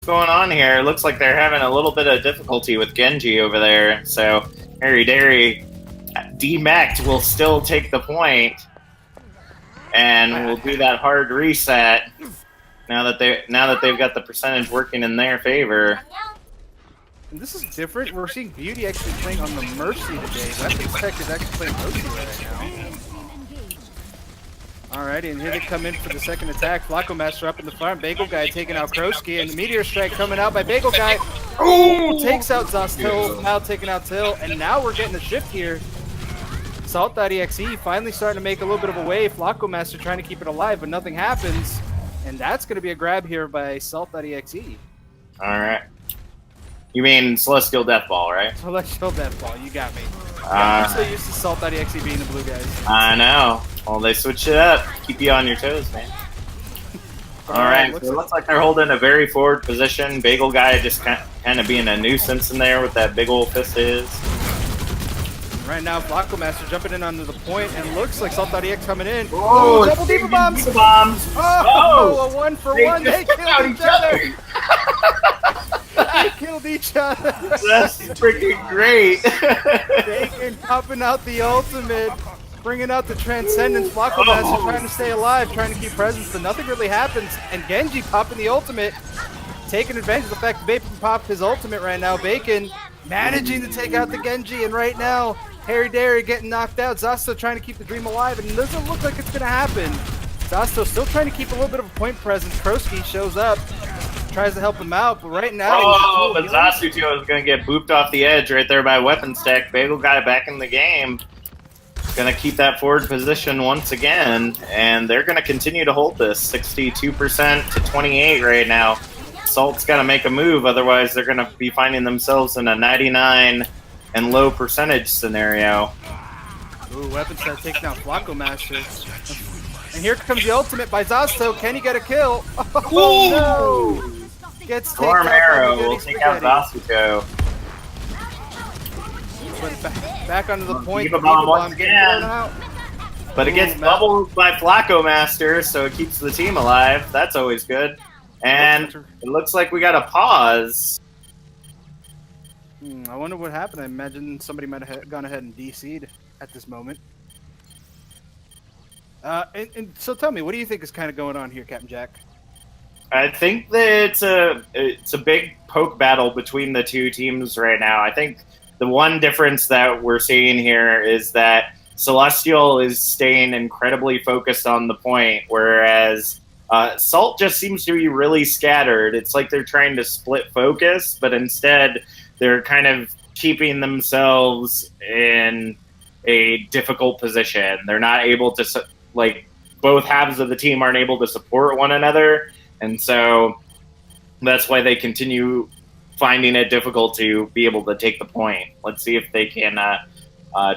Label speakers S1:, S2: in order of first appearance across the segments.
S1: going on here? It looks like they're having a little bit of difficulty with Genji over there. So Harry Dairy D-Mech will still take the point, and we'll do that hard reset now that they've got the percentage working in their favor.
S2: And this is different. We're seeing Beauty actually playing on the Mercy today. Weapons Tech is actually playing Mercy right now. Alrighty, and here they come in for the second attack. Flacco Master up in the front. Bagel Guy taking out Kroski, and the Meteor Strike coming out by Bagel Guy. Ooh, takes out Zostal, now taking out Till, and now we're getting a shift here. Salt.exe finally starting to make a little bit of a wave. Flacco Master trying to keep it alive, but nothing happens. And that's going to be a grab here by Salt.exe.
S1: Alright. You mean Celestial Deathball, right?
S2: Celestial Deathball, you got me. I'm so used to Salt.exe being the blue guys.
S1: I know. Well, they switched it up. Keep you on your toes, man. Alright, so it looks like they're holding a very forward position. Bagel Guy just kind of being a nuisance in there with that big old fist of his.
S2: Right now, Flacco Master jumping in onto the point, and looks like Salt.exe coming in.
S1: Oh,
S2: double Diva Bombs!
S1: Diva Bombs!
S2: Oh, a 1-for-1. They killed each other! They killed each other!
S1: That's freaking great!
S2: Bacon popping out the ultimate, bringing out the Transcendence. Flacco Master trying to stay alive, trying to keep presence, but nothing really happens. And Genji popping the ultimate, taking advantage of the fact that Bacon popped his ultimate right now. Bacon managing to take out the Genji, and right now, Harry Dairy getting knocked out. Zostal trying to keep the dream alive, and it doesn't look like it's going to happen. Zostal still trying to keep a little bit of a point presence. Kroski shows up, tries to help him out, but right now...
S1: but Zasuto is going to get booped off the edge right there by Weapons Tech. Bagel Guy back in the game. Going to keep that forward position once again, and they're going to continue to hold this 62% to 28 right now. Salt's got to make a move, otherwise they're going to be finding themselves in a 99 and low percentage scenario.
S2: Ooh, Weapons Tech taking out Flacco Master. And here comes the ultimate by Zostal. Can he get a kill? Oh no! Gets taken
S1: Storm
S2: out
S1: Arrow
S2: by
S1: will take out Zasuto.
S2: Back onto the point.
S1: Diva Bomb once again. But it gets bubbled by Flacco Master, so it keeps the team alive. That's always good. And it looks like we got a pause.
S2: I wonder what happened. I imagine somebody might have gone ahead and DC'd at this moment. And so tell me, what do you think is kind of going on here, Captain Jack?
S1: I think that it's a big poke battle between the two teams right now. I think the one difference that we're seeing here is that Celestial is staying incredibly focused on the point, whereas Salt just seems to be really scattered. It's like they're trying to split focus, but instead they're kind of keeping themselves in a difficult position. They're not able to, like, both halves of the team aren't able to support one another, and so that's why they continue finding it difficult to be able to take the point. Let's see if they can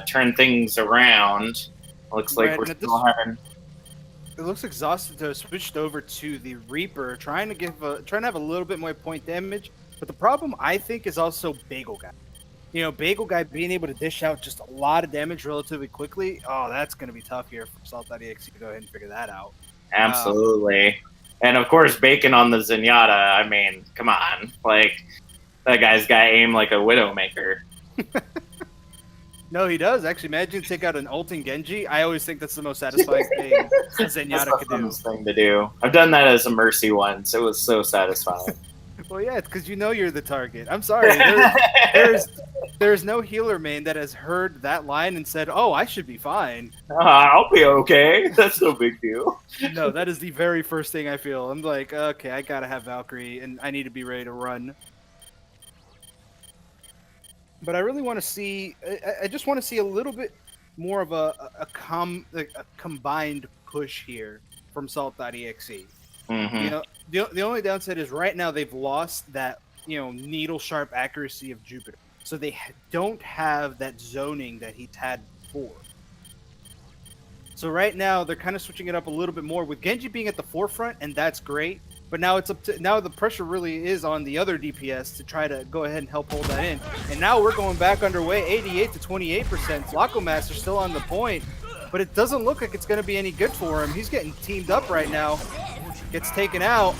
S1: turn things around. Looks like we're still having...
S2: It looks like Zostal switched over to the Reaper, trying to have a little bit more point damage. But the problem, I think, is also Bagel Guy. You know, Bagel Guy being able to dish out just a lot of damage relatively quickly. Oh, that's going to be tough here for Salt.exe to go ahead and figure that out.
S1: Absolutely. And, of course, Bacon on the Zenyatta. I mean, come on. Like, that guy's got aim like a Widowmaker.
S2: No, he does. Actually, imagine take out an ulting Genji. I always think that's the most satisfying thing a Zenyatta could do.
S1: That's the thing to do. I've done that as a Mercy once. It was so satisfying.
S2: Well, yeah, it's because you know you're the target. I'm sorry. There's no healer main that has heard that line and said, oh, I should be fine.
S1: I'll be okay. That's no big deal.
S2: No, that is the very first thing I feel. I'm like, okay, I got to have Valkyrie, and I need to be ready to run. But I really want to see, I just want to see a little bit more of a combined push here from Salt.exe.
S1: Mm-hmm.
S2: You know, the only downside is right now they've lost that, you know, needle sharp accuracy of Jupiter. So they don't have that zoning that he's had before. So right now they're kind of switching it up a little bit more with Genji being at the forefront, and that's great. But now it's up to the pressure really is on the other DPS to try to go ahead and help hold that in. And now we're going back underway, 88 to 28%. Flacco Master still on the point, but it doesn't look like it's going to be any good for him. He's getting teamed up right now. Gets taken out.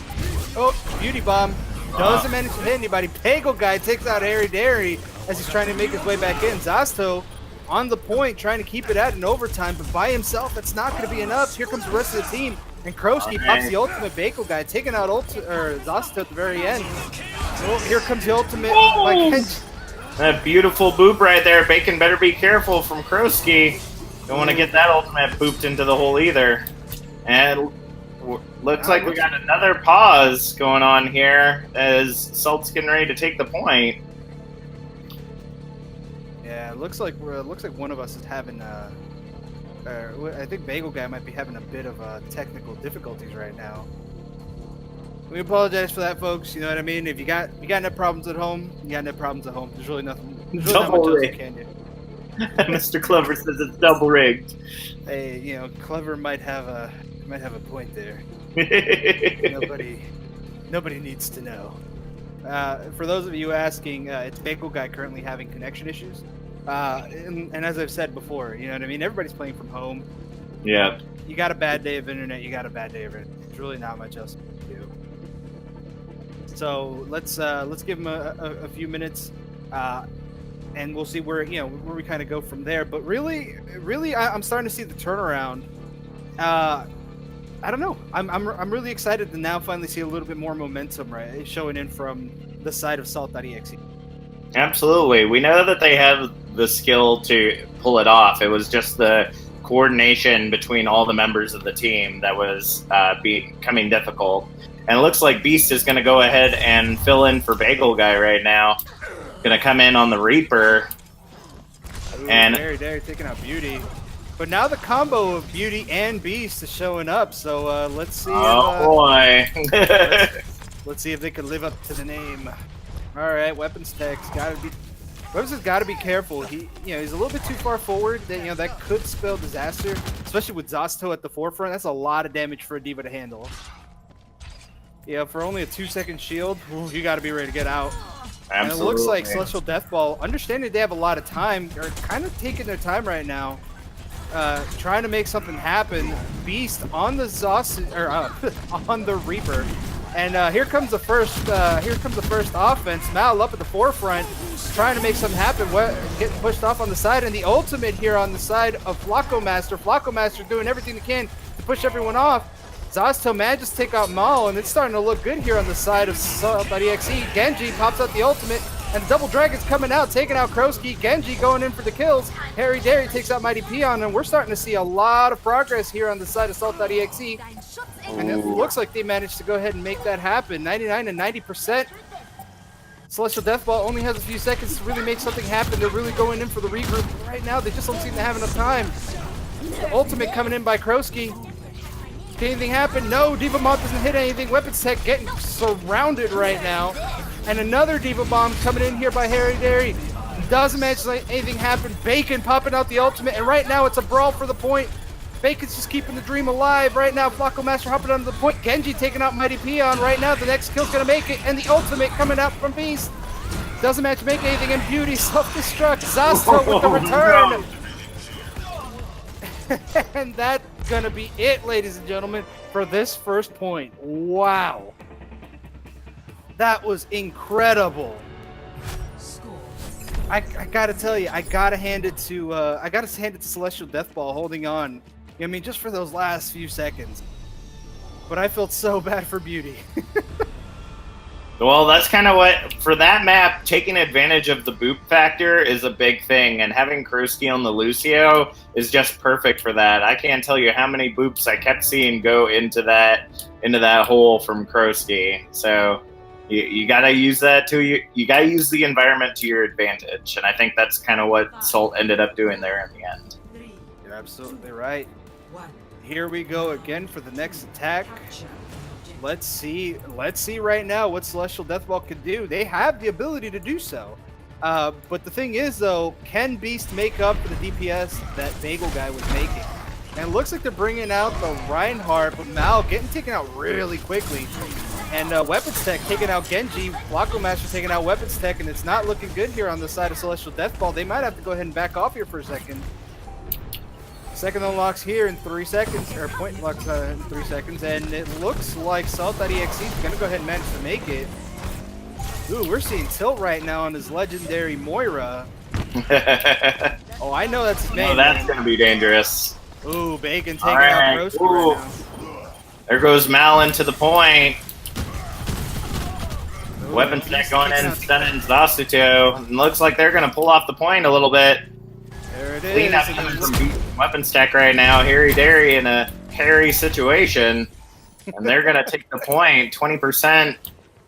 S2: Oh, Beauty Bomb. Doesn't manage to hit anybody. Bagel Guy takes out Harry Dairy as he's trying to make his way back in. Zasto on the point, trying to keep it at an overtime, but by himself, it's not going to be enough. Here comes the rest of the team, and Krosky pops the ultimate. Bagel Guy taking out Zasto at the very end. Oh, here comes the ultimate.
S1: That beautiful boop right there. Bacon better be careful from Krosky. Don't want to get that ultimate booped into the hole either. And looks like we got another pause going on here as Salt's getting ready to take the point.
S2: Yeah, it looks like one of us is having I think Bagel Guy might be having a bit of technical difficulties right now. We apologize for that, folks. You know what I mean? If you got net problems at home, you got net problems at home. There's really nothing. There's really not much else you can do.
S1: Mr. Clever says it's double rigged.
S2: Hey, you know, Clever might have a point there. Nobody needs to know. For those of you asking, it's Bagel Guy currently having connection issues. And as I've said before, you know what I mean? Everybody's playing from home.
S1: Yeah.
S2: You got a bad day of internet, you got a bad day of internet. There's really not much else to do. So let's give him a few minutes, and we'll see where we kind of go from there. But really, I'm starting to see the turnaround. I don't know. I'm really excited to now finally see a little bit more momentum, right, showing in from the side of Salt.exe.
S1: Absolutely. We know that they have the skill to pull it off. It was just the coordination between all the members of the team that was becoming difficult. And it looks like Beast is going to go ahead and fill in for Bagel Guy right now. Going to come in on the Reaper.
S2: Ooh,
S1: and
S2: Dairy taking out Beauty. But now the combo of Beauty and Beast is showing up. So let's see.
S1: Boy.
S2: let's see if they can live up to the name. All right, Weapons Tech's got to be. Weapons has got to be careful. He's a little bit too far forward. That could spell disaster, especially with Zasto at the forefront. That's a lot of damage for a D.Va to handle. Yeah, for only a 2-second shield, you got to be ready to get out.
S1: Absolutely.
S2: And it looks like Celestial Deathball, understanding they have a lot of time, are kind of taking their time right now, trying to make something happen. Beast on the on the Reaper, and here comes the first offense. Mal up at the forefront, trying to make something happen. Getting pushed off on the side, and the ultimate here on the side of Flacco Master. Flacco Master doing everything they can to push everyone off. Zasto manages to take out Mal, and it's starting to look good here on the side of Salt.exe. Genji pops out the ultimate, and the Double Dragon's coming out, taking out Krosky. Genji going in for the kills. Harry Dairy takes out Mighty Peon, and we're starting to see a lot of progress here on the side of Salt.exe. And it looks like they managed to go ahead and make that happen. 99 and 90%. Celestial Deathball only has a few seconds to really make something happen. They're really going in for the regroup. Right now, they just don't seem to have enough time. The ultimate coming in by Krosky. Can anything happen? No, D.Va Bomb doesn't hit anything. Weapons Tech getting surrounded right now. And another D.Va Bomb coming in here by Harry Dairy. Doesn't manage to let anything happen. Bacon popping out the ultimate, and right now it's a brawl for the point. Bacon's just keeping the dream alive. Right now, Flacco Master hopping onto the point. Genji taking out Mighty Peon. Right now, the next kill's gonna make it, and the ultimate coming out from Beast. Doesn't manage to make anything, and Beauty self-destruct. Zasto with the return. And that's gonna be it, ladies and gentlemen, for this first point. Wow, that was incredible. I gotta tell you, I gotta hand it to Celestial Deathball holding on. I mean, just for those last few seconds. But I felt so bad for Beauty.
S1: Well, that's kind of what, for that map, taking advantage of the boop factor is a big thing, and having Krosky on the Lucio is just perfect for that. I can't tell you how many boops I kept seeing go into that hole from Krosky. So you gotta use that you gotta use the environment to your advantage, and I think that's kind of what Salt ended up doing there in the end.
S2: You're absolutely right. Here we go again for the next attack. Let's see right now what Celestial Deathball can do. They have the ability to do so. But the thing is, though, can Beast make up for the DPS that Bagel Guy was making? And it looks like they're bringing out the Reinhardt, but Mal getting taken out really quickly. And Weapons Tech taking out Genji, Flacco Master taking out Weapons Tech, and it's not looking good here on the side of Celestial Deathball. They might have to go ahead and back off here for a second. Second unlocks here in 3 seconds, or point unlocks in 3 seconds, and it looks like Salt.exe is going to go ahead and manage to make it. Ooh, we're seeing tilt right now on his legendary Moira. Oh, I know that's his name.
S1: Oh, that's going to be dangerous.
S2: Ooh, Bacon taking out Broski right now.
S1: There goes Mal into the point.
S2: Ooh,
S1: Weapon stack going in, stunning Zasuto. And looks like they're going to pull off the point a little bit.
S2: There it
S1: Clean
S2: is.
S1: up from weapon stack right now. Harry Dairy in a hairy situation. And they're going to take the point. 20%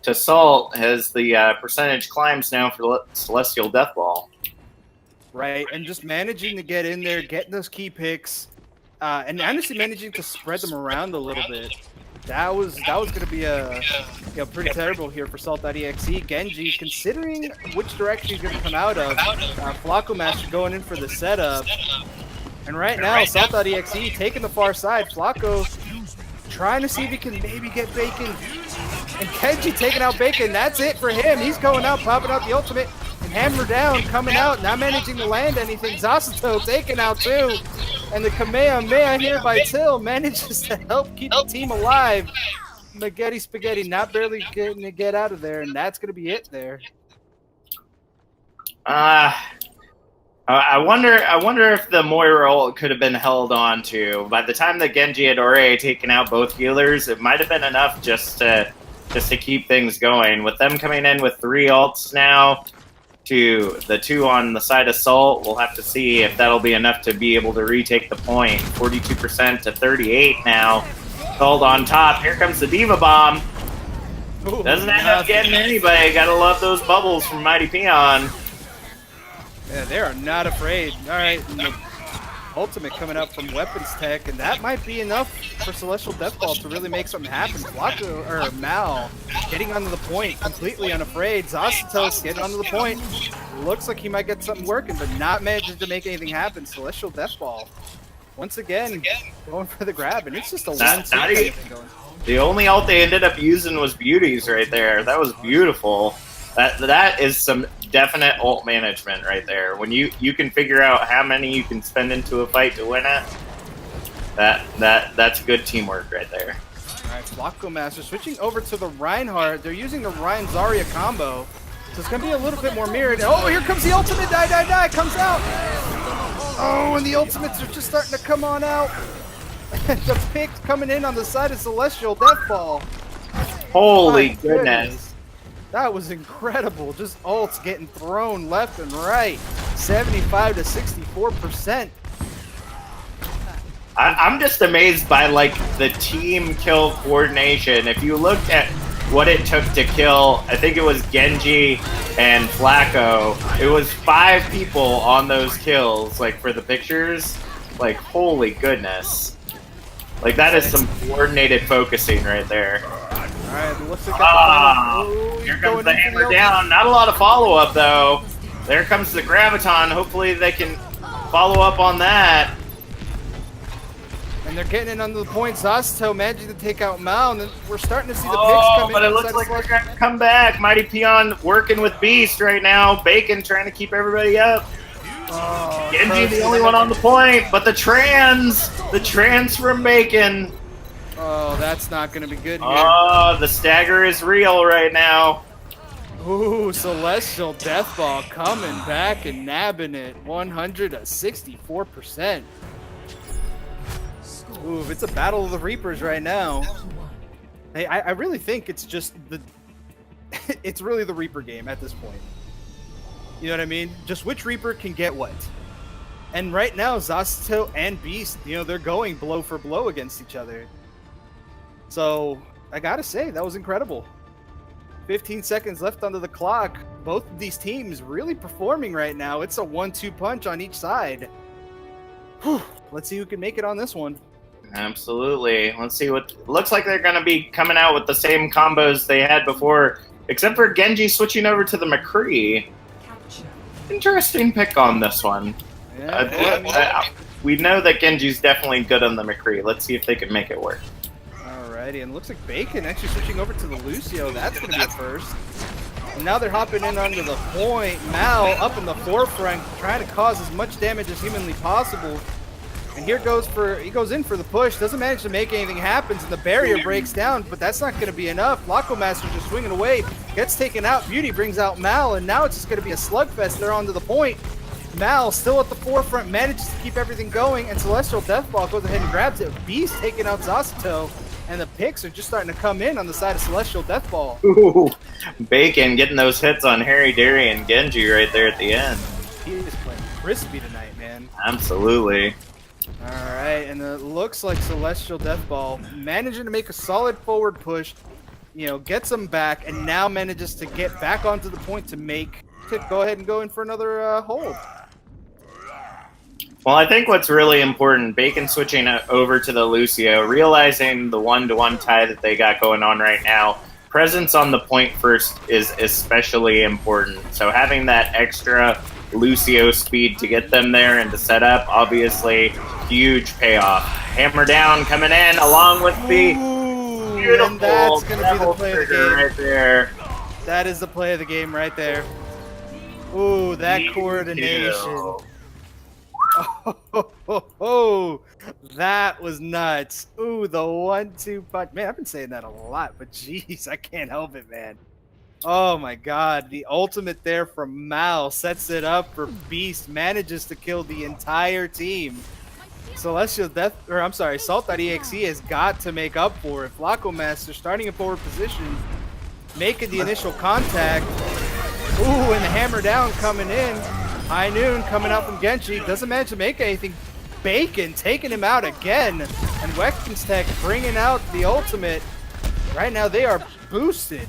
S1: to Salt as the percentage climbs now for Celestial Deathball.
S2: Right, and just managing to get in there, getting those key picks, and honestly managing to spread them around a little bit. That was going to be pretty terrible here for Salt.exe. Genji, considering which direction he's going to come out of, Flacco Master going in for the setup. And right now, Salt.exe taking the far side. Flacco trying to see if he can maybe get Bacon. And Genji taking out Bacon. That's it for him. He's going out, popping out the ultimate. And Hammer down, coming out, not managing to land anything. Zasuto taken out too. And the Kamehameha here by Till manages to help keep the team alive. Spaghetti not barely getting to get out of there, and that's going to be it there.
S1: I wonder if the Moira ult could have been held on to. By the time that Genji had already taken out both healers, it might have been enough just to keep things going. With them coming in with 3 ults now, to the 2 on the side of Salt, we'll have to see if that'll be enough to be able to retake the point. 42% to 38 now. Salt on top. Here comes the Diva Bomb.
S2: Ooh,
S1: doesn't end up getting anybody. Gotta love those bubbles from Mighty Peon.
S2: Yeah, they are not afraid. All right, and the ultimate coming up from Weapons Tech, and that might be enough for Celestial Deathball to really make something happen. Flacco, or Mal, getting onto the point, completely unafraid. Zasuto's getting onto the point. Looks like he might get something working, but not managing to make anything happen. Celestial Deathball, once again, going for the grab, and it's just a 1-2 going.
S1: The only ult they ended up using was Beauties right there. That was beautiful. That is some definite ult management right there. When you can figure out how many you can spend into a fight to win it, that's good teamwork right there.
S2: All right, Flacco Master switching over to the Reinhardt. They're using the Rein Zarya combo, so it's gonna be a little bit more mirrored. Oh, here comes the ultimate! Die! Comes out. Oh, and the ultimates are just starting to come on out. The pick coming in on the side of Celestial Deathball.
S1: Holy goodness.
S2: That was incredible. Just ults getting thrown left and right. 75 to 64%.
S1: I'm just amazed by like the team kill coordination. If you looked at what it took to kill, I think it was Genji and Flacco. It was 5 people on those kills, like for the pictures. Like, holy goodness. Like, that is some coordinated focusing right there.
S2: Alright, looks like
S1: here comes the hammer down. Not a lot of follow-up, though. There comes the Graviton. Hopefully they can follow up on that.
S2: And they're getting in under the point. Zasuto managing to take out Mal, and then we're starting to see the picks come in.
S1: But it looks like they're going to come back. Mighty Peon working with Beast right now. Bacon trying to keep everybody up. Genji the only one on the point, but the trans from Bacon.
S2: Oh, that's not going to be good here.
S1: Oh, the stagger is real right now.
S2: Ooh, Celestial Deathball coming back and nabbing it. 164%. Ooh, it's a battle of the Reapers right now. Hey, I really think it's just it's really the Reaper game at this point. You know what I mean? Just which Reaper can get what. And right now, Zasuto and Beast, you know, they're going blow for blow against each other. So, I gotta say, that was incredible. 15 seconds left under the clock. Both of these teams really performing right now. It's a 1-2 punch on each side. Whew. Let's see who can make it on this one.
S1: Absolutely. Let's see what... Looks like they're going to be coming out with the same combos they had before, except for Genji switching over to the McCree. Interesting pick on this one.
S2: Yeah,
S1: we know that Genji's definitely good on the McCree. Let's see if they can make it work.
S2: Alrighty, and looks like Bacon actually switching over to the Lucio. That's going to be a first. And now they're hopping in under the point. Mal up in the forefront, trying to cause as much damage as humanly possible. And he goes in for the push, doesn't manage to make anything happen, and the barrier breaks down, but that's not going to be enough. Flacco Master just swinging away, gets taken out. Beauty brings out Mal, and now it's just going to be a slugfest there onto the point. Mal still at the forefront, manages to keep everything going, and Celestial Deathball goes ahead and grabs it. Beast taking out Zasuto, and the picks are just starting to come in on the side of Celestial Deathball.
S1: Ooh, Bacon getting those hits on Harry, Derry, and Genji right there at the end.
S2: He is playing crispy tonight, man.
S1: Absolutely.
S2: All right, and it looks like Celestial Deathball managing to make a solid forward push, gets them back, and now manages to get back onto the point to go ahead and go in for another hold.
S1: Well, I think what's really important, Bacon switching over to the Lucio, realizing the 1-to-1 tie that they got going on right now, presence on the point first is especially important. So having that extra Lucio speed to get them there and to set up, obviously, huge payoff. Hammer down coming in along with the beautiful
S2: and that's going to be the play of the game.
S1: Right there.
S2: That is the play of the game right there. Ooh, that coordination. Oh, that was nuts. Ooh, the 1-2 punch. Man, I've been saying that a lot, but geez, I can't help it, man. Oh my god, the ultimate there from Mal sets it up for Beast, manages to kill the entire team. Salt.exe has got to make up for it. Flacco Master starting in forward position, making the initial contact. Ooh, and the hammer down coming in. High Noon coming out from Genji. Doesn't manage to make anything. Bacon taking him out again. And Weapons Tech bringing out the ultimate. Right now they are boosted.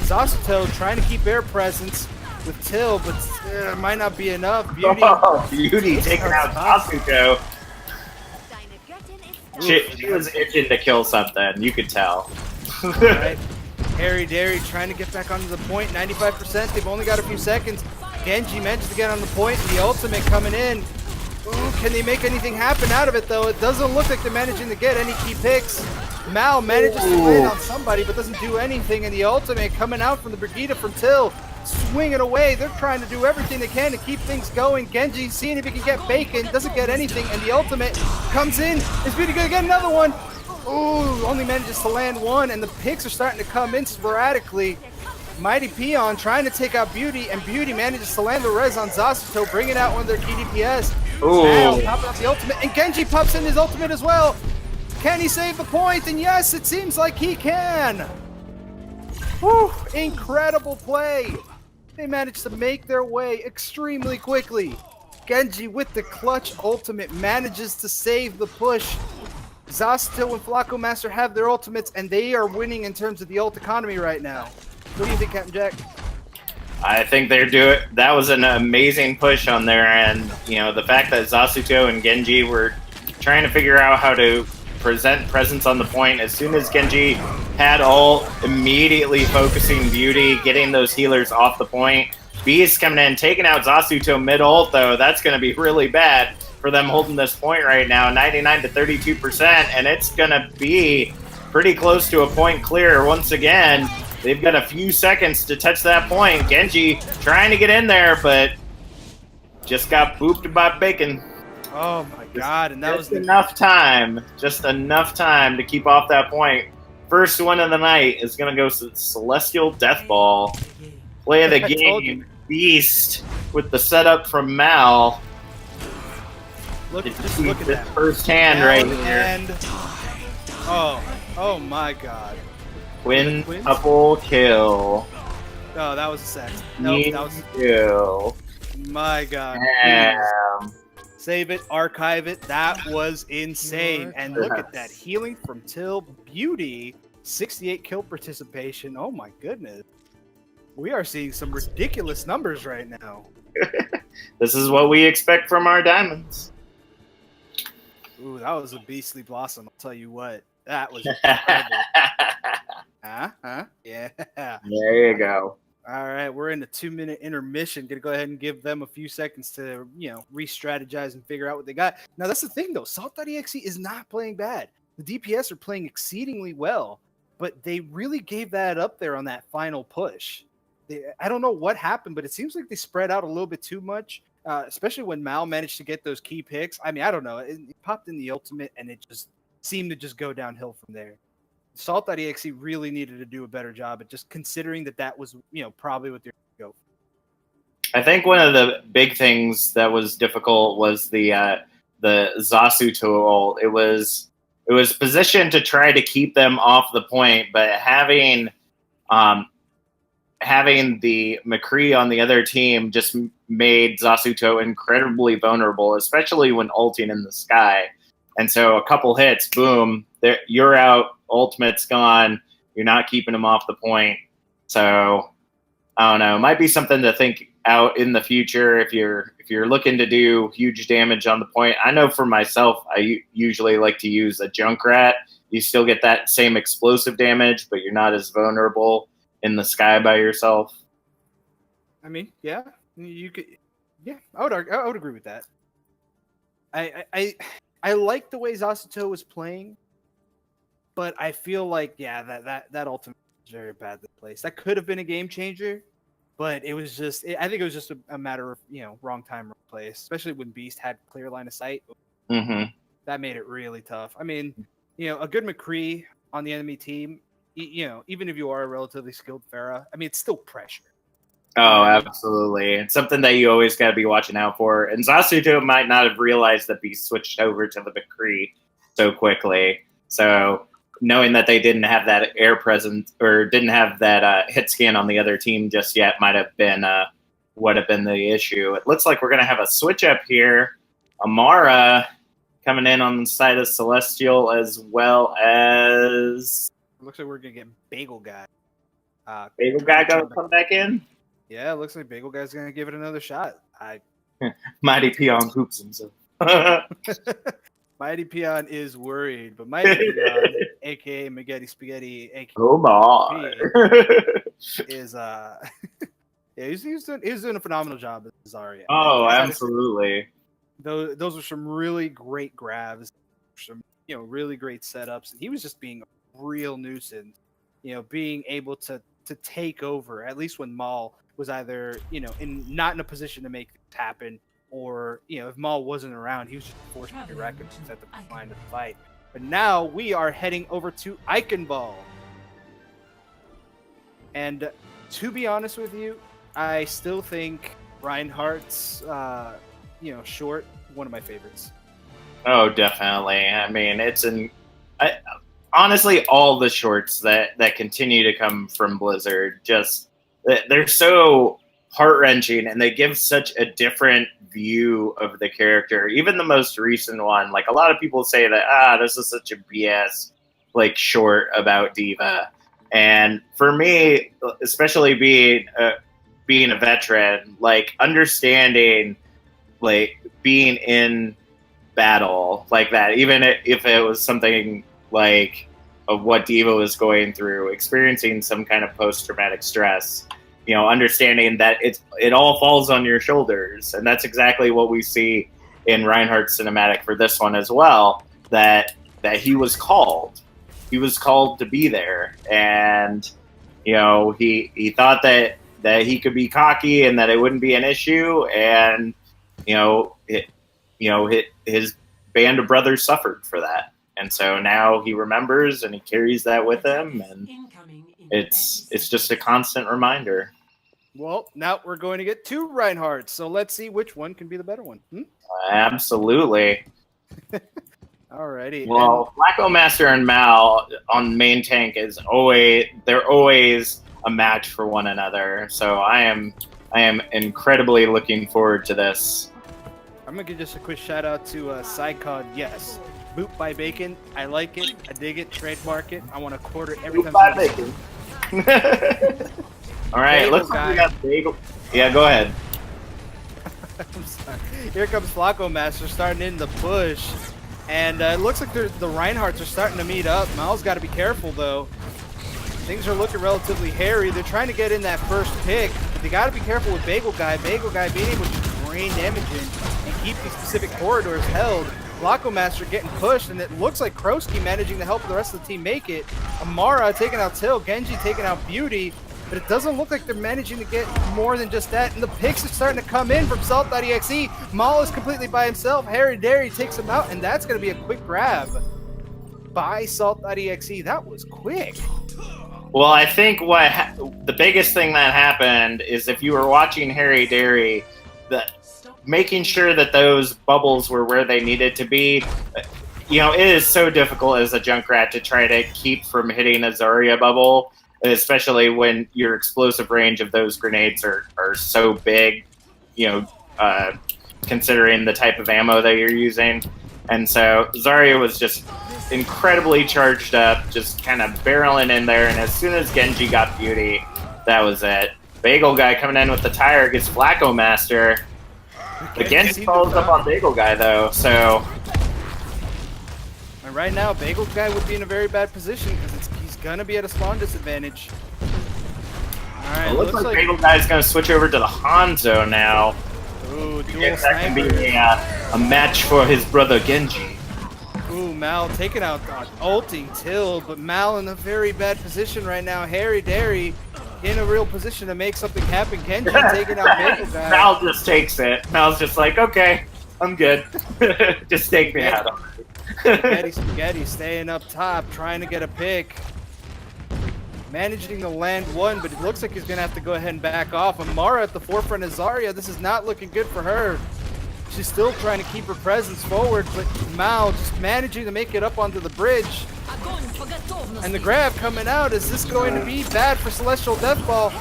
S2: Zasuto trying to keep air presence with Till, but it might not be enough.
S1: Beauty taking out Zasuto. She was itching to kill something. You could tell.
S2: All right. Harry Derry trying to get back onto the point. 95%. They've only got a few seconds. Genji manages to get on the point. The ultimate coming in. Ooh, can they make anything happen out of it, though? It doesn't look like they're managing to get any key picks. Mal manages to land on somebody, but doesn't do anything. And the ultimate coming out from the Brigitte from Till. Swinging away. They're trying to do everything they can to keep things going. Genji seeing if he can get Bacon. Doesn't get anything. And the ultimate comes in. Is Beauty going to get another one? Ooh, only manages to land one. And the picks are starting to come in sporadically. Mighty Peon trying to take out Beauty, and Beauty manages to land the res on Zasuto, bringing out one of their key DPS. Now popping out the ultimate, and Genji pops in his ultimate as well. Can he save the point? And yes, it seems like he can. Whew, incredible play. They managed to make their way extremely quickly. Genji with the clutch ultimate manages to save the push. Zasuto and Flacco Master have their ultimates, and they are winning in terms of the ult economy right now. What do you think, Captain Jack?
S1: I think they're doing. That was an amazing push on their end. The fact that Zasuto and Genji were trying to figure out how to present presence on the point. As soon as Genji had ult, immediately focusing Beauty, getting those healers off the point. Beast coming in, taking out Zasuto mid ult though. That's going to be really bad for them holding this point right now. 99 to 32%, and it's going to be pretty close to a point clear once again. They've got a few seconds to touch that point. Genji trying to get in there, but just got booped by Bacon.
S2: Oh my god, and that was
S1: enough time. Just enough time to keep off that point. First one of the night is going to go to Celestial Deathball. Play of the game, Beast, with the setup from Mal.
S2: Look at that.
S1: First hand right here.
S2: And, oh my god.
S1: Twin couple kill.
S2: Oh, that was a sex. Nope, that was
S1: kill.
S2: My god.
S1: Damn.
S2: Save it, archive it. That was insane. And look at that healing from Till. Beauty. 68 kill participation. Oh my goodness. We are seeing some ridiculous numbers right now.
S1: This is what we expect from our diamonds.
S2: Ooh, that was a beastly blossom. I'll tell you what. That was incredible. Yeah.
S1: There you go.
S2: All right, we're in a 2-minute intermission. Gonna go ahead and give them a few seconds to, re-strategize and figure out what they got. Now, that's the thing, though. Salt.exe is not playing bad. The DPS are playing exceedingly well, but they really gave that up there on that final push. I don't know what happened, but it seems like they spread out a little bit too much. especially when Mal managed to get those key picks. I mean, I don't know. It popped in the ultimate, and it just seemed to just go downhill from there. Salt.exe really needed to do a better job at just considering that was, probably what they're going to go.
S1: I think one of the big things that was difficult was the Zasu tool. It was positioned to try to keep them off the point, but having the McCree on the other team just made Zasuto incredibly vulnerable, especially when ulting in the sky. And so a couple hits, boom, you're out, ultimate's gone, you're not keeping him off the point. So I don't know, it might be something to think out in the future if you're looking to do huge damage on the point. I know for myself, I usually like to use a Junkrat. You still get that same explosive damage, but you're not as vulnerable in the sky by yourself.
S2: I mean, yeah, you could. Yeah, I would agree with that. I like the way Zasuto was playing, but I feel like that ultimate was very badly placed. That could have been a game changer, but it was just. I think it was just a matter of wrong time, wrong place. Especially when Beast had clear line of sight.
S1: Mm-hmm.
S2: That made it really tough. I mean, a good McCree on the enemy team. Even if you are a relatively skilled Pharah, I mean, it's still pressure.
S1: Oh, absolutely. It's something that you always got to be watching out for. And Zasuto might not have realized that Beast switched over to the McCree so quickly. So knowing that they didn't have that air presence or didn't have that hit scan on the other team just yet might have been would have been the issue. It looks like we're going to have a switch up here. Amara coming in on the side of Celestial as well as...
S2: Looks like we're going to get Bagel Guy.
S1: Bagel Guy going to come back in?
S2: Yeah, it looks like Bagel Guy's going to give it another shot.
S1: Mighty Peon hoops himself.
S2: Mighty Peon is worried, but Mighty Peon, a.k.a. Spaghetti Spaghetti, a.k.a.
S1: Oh, my.
S2: is, he's doing a phenomenal job at Zarya.
S1: Oh, absolutely.
S2: Those were some really great grabs, some, really great setups. And he was just being a real nuisance, being able to take over, at least when Maul was either, not in a position to make it happen, or, if Maul wasn't around, he was just forced to be reckoned at the line of the fight. But now we are heading over to Eichenball. And to be honest with you, I still think Reinhardt's, short, one of my favorites.
S1: Oh, definitely. I mean, honestly, all the shorts that continue to come from Blizzard, they're so heart-wrenching, and they give such a different view of the character. Even the most recent one, like a lot of people say that, this is such a BS, short about D.Va. And for me, especially being a veteran, understanding, being in battle like that, even if it was something of what D.Va was going through, experiencing some kind of post-traumatic stress, understanding that it all falls on your shoulders. And that's exactly what we see in Reinhardt's cinematic for this one as well, that he was called. He was called to be there. And, he thought that he could be cocky and that it wouldn't be an issue. And, his band of brothers suffered for that. And so now he remembers and he carries that with him, and it's just a constant reminder.
S2: Well, now we're going to get two Reinhardts, so let's see which one can be the better one.
S1: Absolutely.
S2: Alrighty.
S1: Well, Flacco Master and Mal on main tank they're always a match for one another. So I am incredibly looking forward to this.
S2: I'm gonna give just a quick shout out to Sidecon. Yes, Boot by Bacon. I like it. I dig it. Trademark it. I want a quarter every time.
S1: Boot by Bacon. All right,
S2: Bagel
S1: looks like we got Bagel. Yeah, go ahead.
S2: I'm sorry. Here comes Flacco Master starting in the push. And it looks like the Reinhardts are starting to meet up. Mal's got to be careful, though. Things are looking relatively hairy. They're trying to get in that first pick, but they got to be careful with Bagel Guy. Bagel Guy being able to drain damage in and keep these specific corridors held. Flacco Master getting pushed, and it looks like Krosky managing to help the rest of the team make it. Amara taking out Till, Genji taking out Beauty. but it doesn't look like they're managing to get more than just that. And the picks are starting to come in from Salt.exe. Maul is completely by himself. Harry Derry takes him out, and that's going to be a quick grab by Salt.exe. That was quick.
S1: Well, I think the biggest thing that happened is if you were watching Harry Derry, making sure that those bubbles were where they needed to be. You know, it is so difficult as a Junkrat to try to keep from hitting a Zarya bubble, especially when your explosive range of those grenades are so big, you know, considering the type of ammo that you're using. And so Zarya was just incredibly charged up, just kind of barreling in there, and as soon as Genji got Beauty, that was it. Bagel Guy coming in with the tire gets Flacco Master. The Genji follows up on Bagel Guy, though, so...
S2: And right now, Bagel Guy would be in a very bad position because he's going to be at a spawn disadvantage. All right,
S1: it looks like Bagel Guy's going to switch over to the Hanzo now.
S2: Ooh, dual
S1: that can be
S2: sniper.
S1: a match for his brother Genji.
S2: Ooh, Mal taking out ulting Till, but Mal in a very bad position right now. Harry Derry in a real position to make something happen. Genji taking out Bagel Guy.
S1: Mal just takes it. Mal's just like, okay, I'm good. Just take me out already.
S2: Spaghetti staying up top, trying to get a pick. Managing to land one, but it looks like he's going to have to go ahead and back off. Amara at the forefront of Zarya. This is not looking good for her. She's still trying to keep her presence forward, but Mao just managing to make it up onto the bridge. And the grab coming out. Is this going to be bad for Celestial Deathball?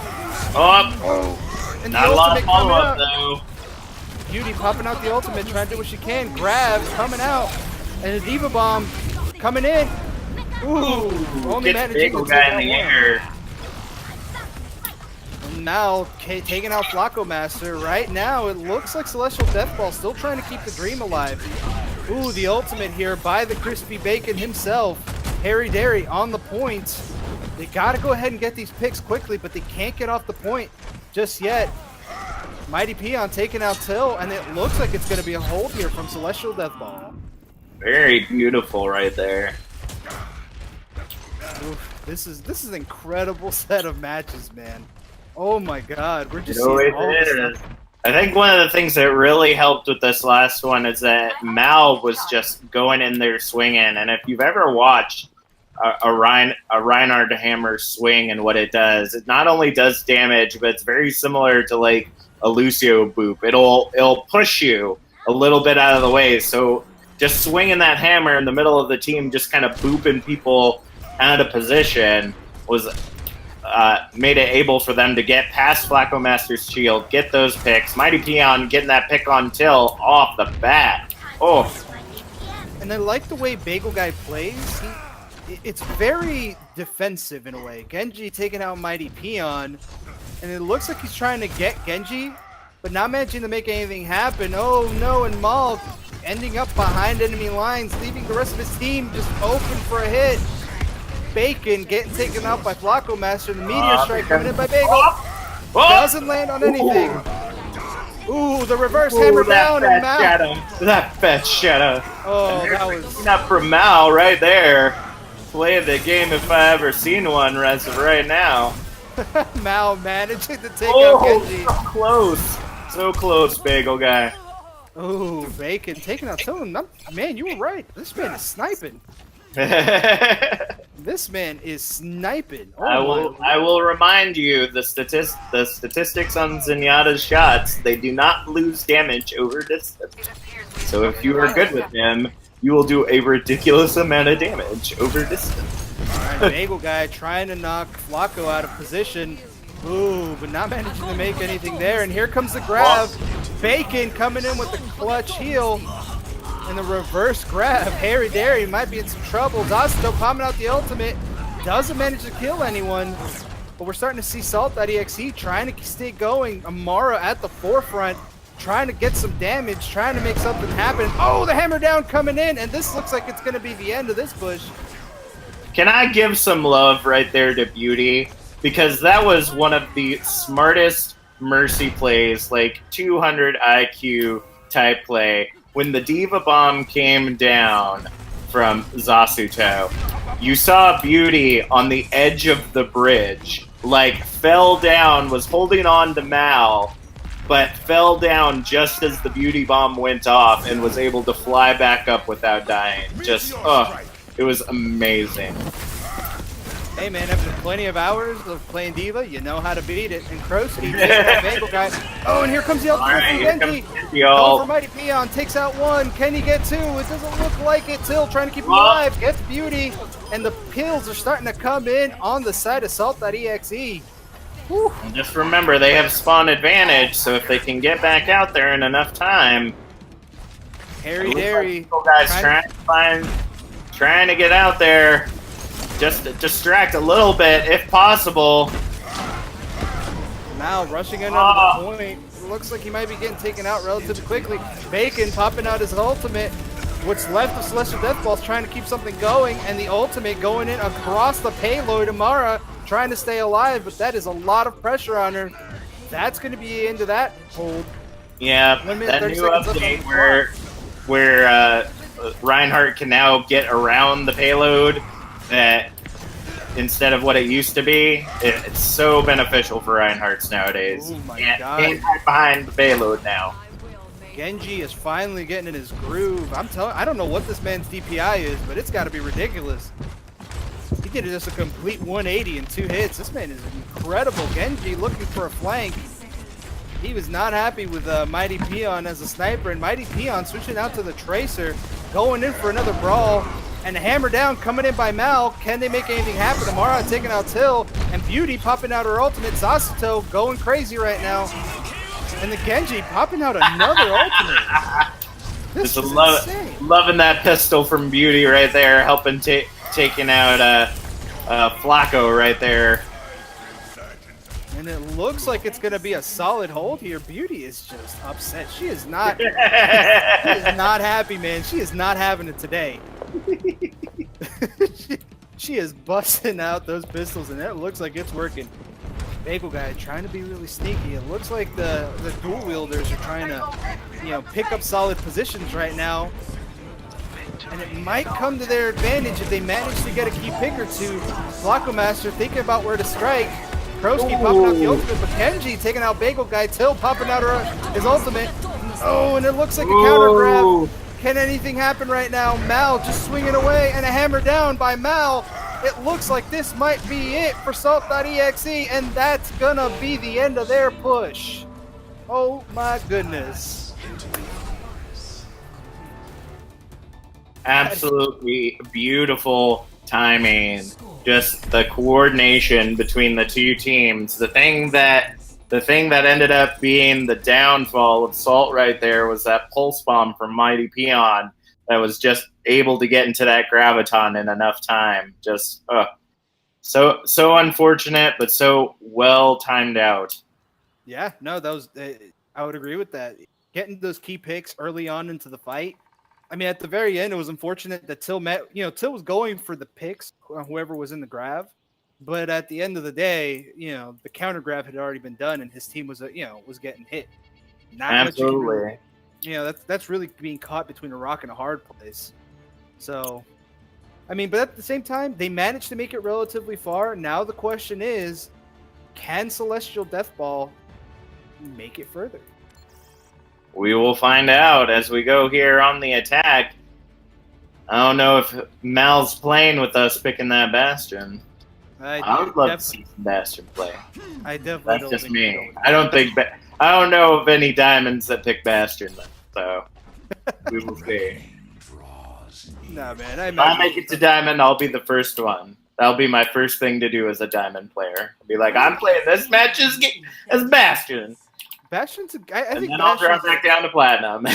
S1: Oh,
S2: and
S1: not a lot of follow-up, though.
S2: Beauty popping out the ultimate, trying to do what she can. Grab coming out. And the Diva Bomb coming in. Ooh, only managing to take
S1: guy in the air.
S2: And now taking out Flacco Master. Right now, it looks like Celestial Deathball still trying to keep the dream alive. Ooh, the ultimate here by the Crispy Bacon himself. Harry Derry on the point. They got to go ahead and get these picks quickly, but they can't get off the point just yet. Mighty Peon taking out Till, and it looks like it's going to be a hold here from Celestial Deathball.
S1: Very beautiful right there.
S2: Oof, this is an incredible set of matches, man. Oh my God, we're just
S1: It
S2: seeing
S1: always
S2: all this
S1: is.
S2: stuff.
S1: I think one of the things that really helped with this last one is that Mal was just going in there swinging, and if you've ever watched a Reinhard hammer swing and what it not only does damage, but it's very similar to like a Lucio boop. It'll push you a little bit out of the way, so just swinging that hammer in the middle of the team, just kind of booping people out of position was made it able for them to get past Flacco Master's shield, get those picks. Mighty Peon getting that pick on Till off the bat. Oh.
S2: And I like the way Bagel Guy plays. It's very defensive in a way. Genji taking out Mighty Peon, and it looks like he's trying to get Genji, but not managing to make anything happen. Oh no, and Maul ending up behind enemy lines, leaving the rest of his team just open for a hit. Bacon getting taken out by Flacco Master. The meteor strike coming in by Bagel. Doesn't land on anything. Ooh, the reverse hammer down and Mao.
S1: That fat shadow.
S2: Oh, that was
S1: not from Mao right there. Playing the game if I ever seen one as of right now.
S2: Mao managing to take out Genji.
S1: So close. So close, Bagel Guy.
S2: Ooh, Bacon taking out Tillen. Man, you were right. This man is sniping. This man is sniping. Oh,
S1: I will remind you the statistics on Zenyatta's shots. They do not lose damage over distance. So if you are good with him, you will do a ridiculous amount of damage over distance.
S2: Alright, Bagel Guy trying to knock Flacco out of position. Ooh, but not managing to make anything there. And here comes the grab. Bacon coming in with the clutch heal. And the reverse grab. Harry Derry might be in some trouble. Zasto popping out the ultimate. Doesn't manage to kill anyone. But we're starting to see Salt.exe trying to stay going. Amara at the forefront. Trying to get some damage. Trying to make something happen. Oh, the hammer down coming in. And this looks like it's going to be the end of this push.
S1: Can I give some love right there to Beauty? Because that was one of the smartest Mercy plays. Like 200 IQ type play. When the Diva Bomb came down from Zasuto, you saw Beauty on the edge of the bridge like fell down, was holding on to Mal, but fell down just as the beauty bomb went off and was able to fly back up without dying. Just, it was amazing.
S2: Hey man, after plenty of hours of playing Diva, you know how to beat it. And Krosky takes that Bagel guy. Oh, and here comes the ultimate from Genji. Going for Mighty Peon, takes out one. Can he get two? It doesn't look like it. Till trying to keep him alive, gets Beauty. And the pills are starting to come in on the side of Salt.exe.
S1: And just remember, they have spawn advantage, so if they can get back out there in enough time.
S2: Harry Dairy.
S1: Guys trying to get out there. Just distract a little bit, if possible.
S2: Now rushing in under the point. Looks like he might be getting taken out relatively quickly. Bacon popping out his ultimate. What's left of Celestial Deathball is trying to keep something going, and the ultimate going in across the payload. Amara trying to stay alive, but that is a lot of pressure on her. That's going to be into that hold.
S1: Yeah, that new update where Reinhardt can now get around the payload. That instead of what it used to be, it's so beneficial for Reinhardt's nowadays.
S2: Oh my
S1: God. Can't hide behind the payload now.
S2: Genji is finally getting in his groove. I don't know what this man's DPI is, but it's got to be ridiculous. He did just a complete 180 in 2 hits. This man is incredible. Genji looking for a flank. He was not happy with Mighty Peon as a sniper, and Mighty Peon switching out to the Tracer, going in for another brawl. And a hammer down coming in by Mal. Can they make anything happen? Amara taking out Till. And Beauty popping out her ultimate. Sasuto going crazy right now. And the Genji popping out another ultimate. This is insane.
S1: Loving that pistol from Beauty right there. Helping taking out Flacco right there.
S2: And it looks like it's going to be a solid hold here. Beauty is just upset. She is not, she is not happy, man. She is not having it today. she is busting out those pistols, and it looks like it's working. Bagel guy trying to be really sneaky. It looks like the dual wielders are trying to, pick up solid positions right now. And it might come to their advantage if they manage to get a key pick or two. Flacco Master thinking about where to strike. Krosky popping out the ultimate, but Genji taking out Bagel guy. Till popping out his ultimate. Oh, and it looks like a counter grab. Can anything happen right now? Mal just swinging away, and a hammer down by Mal. It looks like this might be it for Salt.exe, and that's gonna be the end of their push. Oh my goodness.
S1: Absolutely beautiful timing. Just the coordination between the two teams. The thing that ended up being the downfall of Salt right there was that pulse bomb from Mighty Peon that was just able to get into that graviton in enough time. Just so unfortunate, but so well timed out.
S2: Yeah, no, I would agree with that. Getting those key picks early on into the fight. I mean, at the very end, it was unfortunate that Till Till was going for the picks, whoever was in the grav. But at the end of the day, the counter grab had already been done, and his team was getting hit. Not
S1: Absolutely.
S2: That's really being caught between a rock and a hard place. So, I mean, but at the same time, they managed to make it relatively far. Now the question is, can Celestial Deathball make it further?
S1: We will find out as we go here on the attack. I don't know if Mal's playing with us picking that Bastion. I would love to see some Bastion play.
S2: I definitely.
S1: That's just me. I don't know of any diamonds that pick Bastion, so we will see.
S2: Nah, man.
S1: If I make it to diamond, I'll be the first one. That'll be my first thing to do as a diamond player. I'll be like, I'm playing this match as Bastion.
S2: Bastion's I think
S1: then I'll drop back down to platinum.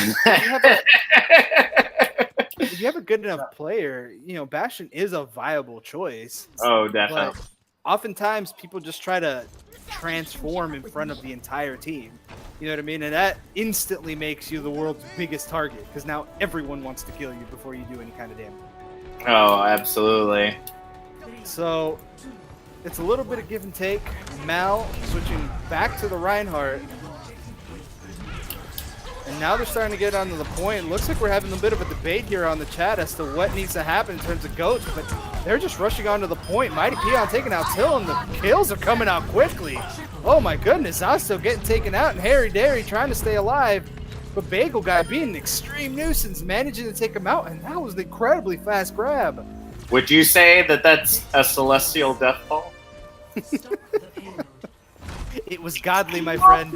S2: If you have a good enough player, Bastion is a viable choice.
S1: Oh, definitely.
S2: But oftentimes, people just try to transform in front of the entire team. You know what I mean? And that instantly makes you the world's biggest target, because now everyone wants to kill you before you do any kind of damage.
S1: Oh, absolutely.
S2: So, it's a little bit of give and take. Mal switching back to the Reinhardt. And now they're starting to get onto the point. Looks like we're having a bit of a debate here on the chat as to what needs to happen in terms of goats, but they're just rushing onto the point. Mighty Peon taking out Till, and the kills are coming out quickly. Oh my goodness, Zasto getting taken out, and Harry Dairy trying to stay alive. But Bagel Guy being an extreme nuisance, managing to take him out, and that was an incredibly fast grab.
S1: Would you say that that's a celestial deathball?
S2: It was godly, my friend.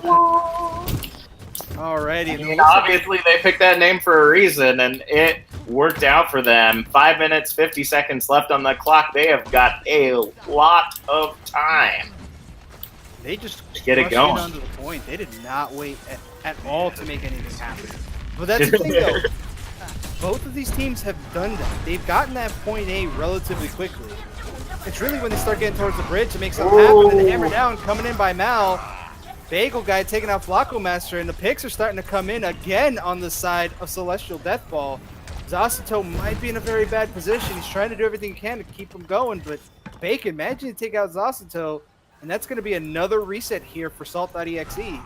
S2: Alrighty.
S1: I mean, obviously, they picked that name for a reason, and it worked out for them. 5 minutes, 50 seconds left on the clock. They have got a lot of time.
S2: They just
S1: get it going
S2: onto the point. They did not wait at all to make anything happen. But that's the thing, though. Both of these teams have done that. They've gotten that point A relatively quickly. It's really when they start getting towards the bridge to make something happen. And the hammer down coming in by Mal. Bagel Guy taking out Flacco Master, and the picks are starting to come in again on the side of Celestial Deathball. Zasato might be in a very bad position. He's trying to do everything he can to keep him going, but Bacon managing to take out Zasato, and that's going to be another reset here for Salt.exe.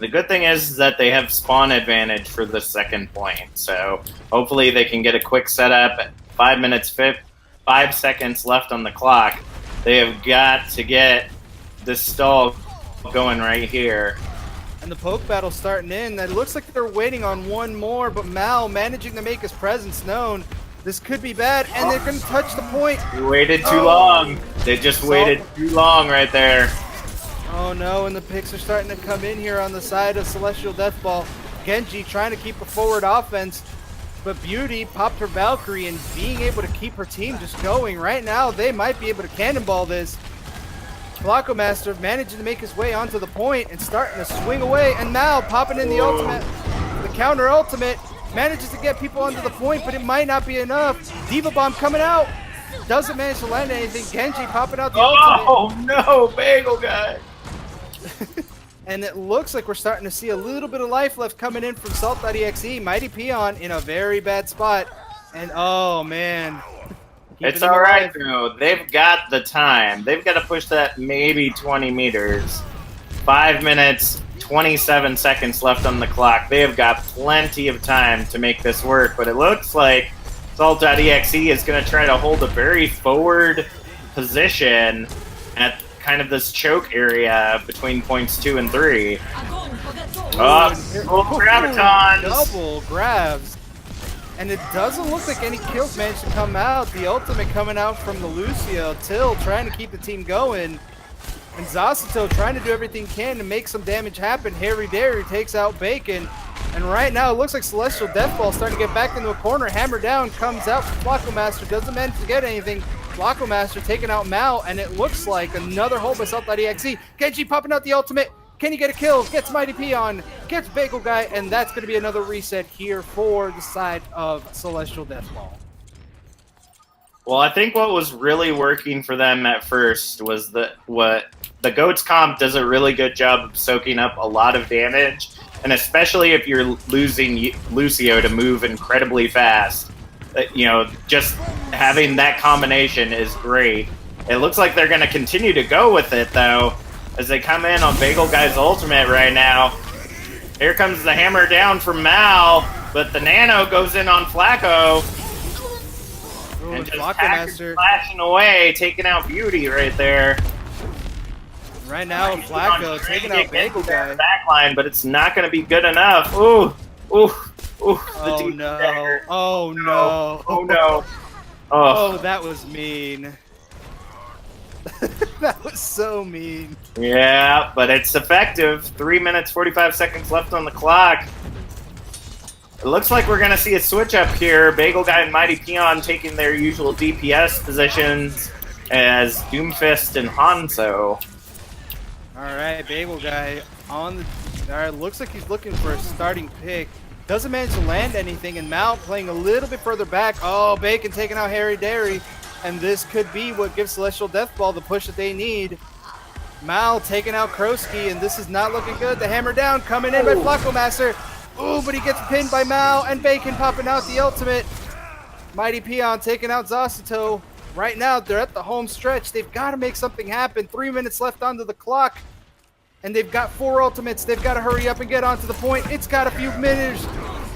S1: The good thing is that they have spawn advantage for the second point, so hopefully they can get a quick setup. 5 minutes, 5 seconds left on the clock. They have got to get this stall going right here.
S2: And the poke battle starting in. It looks like they're waiting on one more, but Mal managing to make his presence known. This could be bad, and they're going to touch the point.
S1: They waited too long. They just waited too long right there.
S2: Oh no, and the picks are starting to come in here on the side of Celestial Deathball. Genji trying to keep a forward offense, but Beauty popped her Valkyrie and being able to keep her team just going. Right now, they might be able to cannonball this. Flacco Master managing to make his way onto the point and starting to swing away, and now popping in the ultimate, the counter ultimate, manages to get people onto the point, but it might not be enough. Diva Bomb coming out, doesn't manage to land anything. Genji popping out the ultimate.
S1: Oh no, Bagel Guy.
S2: And it looks like we're starting to see a little bit of life left coming in from Salt.exe. Mighty Peon in a very bad spot. And oh man.
S1: It's all right, though. They've got the time. They've got to push that maybe 20 meters. 5 minutes, 27 seconds left on the clock. They have got plenty of time to make this work, but it looks like Salt.exe is going to try to hold a very forward position at kind of this choke area between points 2 and 3. Oh, Gravitons!
S2: Double grabs. And it doesn't look like any kills managed to come out. The ultimate coming out from the Lucio. Till trying to keep the team going. And Zasato trying to do everything he can to make some damage happen. Harry Dairy takes out Bacon. And right now it looks like Celestial Deathball starting to get back into a corner. Hammer down comes out from Flacco Master. Doesn't manage to get anything. Flacco Master taking out Mal. And it looks like another hold by Salt.exe. Genji popping out the ultimate. Can he get a kill? Gets Mighty Peon, gets Bagel Guy, and that's going to be another reset here for the side of Celestial Deathball.
S1: Well, I think what was really working for them at first was what the Goats comp does a really good job of soaking up a lot of damage, and especially if you're losing Lucio to move incredibly fast. Just having that combination is great. It looks like they're going to continue to go with it, though, as they come in on Bagel Guy's ultimate right now. Here comes the hammer down from Mal, but the nano goes in on Flacco.
S2: Ooh,
S1: and just
S2: Flacco Master
S1: flashing away, taking out Beauty right there.
S2: Right now, Flacco taking out Bagel Guy.
S1: Backline, but it's not going to be good enough. Ooh, ooh, ooh.
S2: Oh no! Oh no!
S1: Oh no!
S2: Oh, that was mean. That was so mean.
S1: Yeah, but it's effective. 3 minutes, 45 seconds left on the clock. It looks like we're going to see a switch up here. Bagel Guy and Mighty Peon taking their usual DPS positions as Doomfist and Hanzo.
S2: Alright, Bagel Guy on the... Alright, looks like he's looking for a starting pick. Doesn't manage to land anything, and Mal playing a little bit further back. Oh, Bacon taking out Harry Dairy. And this could be what gives Celestial Deathball the push that they need. Mal taking out Krosky, and this is not looking good. The hammer down coming in by Flacco Master. Ooh, but he gets pinned by Mal, and Bacon popping out the ultimate. Mighty Peon taking out Zasato. Right now, they're at the home stretch. They've got to make something happen. 3 minutes left onto the clock. and they've got 4 ultimates. They've got to hurry up and get onto the point. It's got a few minutes,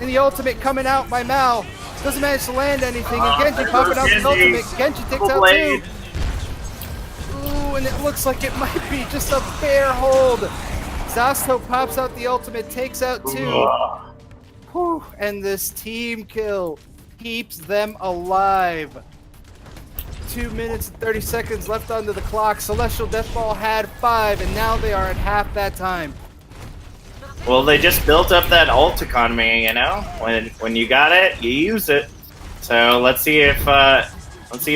S2: and the ultimate coming out by Mal. Doesn't manage to land anything, and Genji popping out the ultimate. Genji takes out 2. Ooh, and it looks like it might be just a fair hold. Zasto pops out the ultimate, takes out 2. Whew, and this team kill keeps them alive. 2 minutes and 30 seconds left onto the clock. Celestial Deathball had 5, and now they are at half that time.
S1: Well, they just built up that ult economy, you know. When you got it, you use it. So let's see if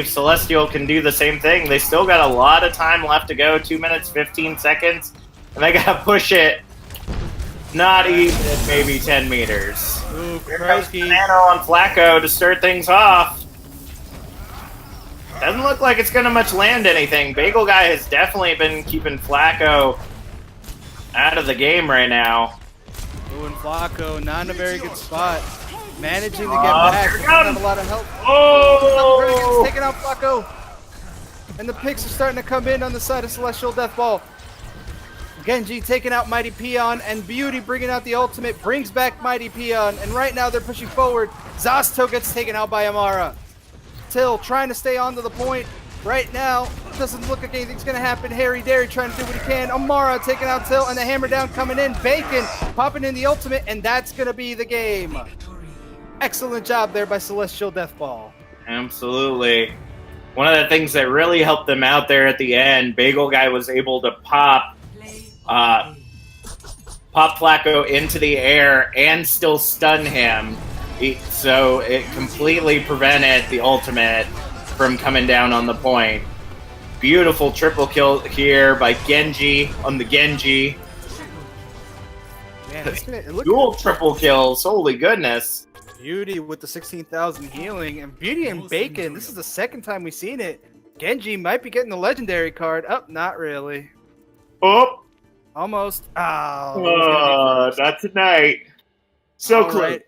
S1: Celestial can do the same thing. They still got a lot of time left to go. 2 minutes 15 seconds, and they gotta push it. Not even maybe 10 meters.
S2: Ooh,
S1: Here comes Nano on Flacco to start things off. Doesn't look like it's gonna much land anything. Bagel Guy has definitely been keeping Flacco out of the game right now.
S2: Ooh, and Flacco not in a very good spot. Managing to get back. Doesn't have a lot of help.
S1: Oh!
S2: Taking out Flacco. And the picks are starting to come in on the side of Celestial Deathball. Genji taking out Mighty Peon, and Beauty bringing out the ultimate, brings back Mighty Peon, and right now they're pushing forward. Zasto gets taken out by Amara. Till trying to stay onto the point. Right now, doesn't look like anything's going to happen. Harry Derry trying to do what he can. Amara taking out Till, and the hammer down coming in. Bacon popping in the ultimate, and that's going to be the game. Excellent job there by Celestial Deathball.
S1: Absolutely. One of the things that really helped them out there at the end, Bagel Guy was able to pop Flacco into the air and still stun him. So it completely prevented the ultimate from coming down on the point. Beautiful triple kill here by Genji on the Genji.
S2: Man,
S1: Dual triple kills, holy goodness.
S2: Beauty with the 16,000 healing, and Beauty and Bacon, this is the second time we've seen it. Genji might be getting the legendary card. Oh, not really.
S1: Oh!
S2: Almost. Oh,
S1: not tonight. So close.
S2: Right.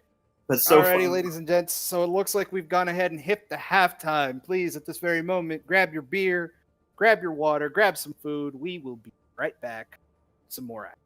S1: But so
S2: Alrighty,
S1: fun.
S2: ladies and gents. So it looks like we've gone ahead and hit the halftime. Please, at this very moment, grab your beer, grab your water, grab some food. We will be right back. Some more action.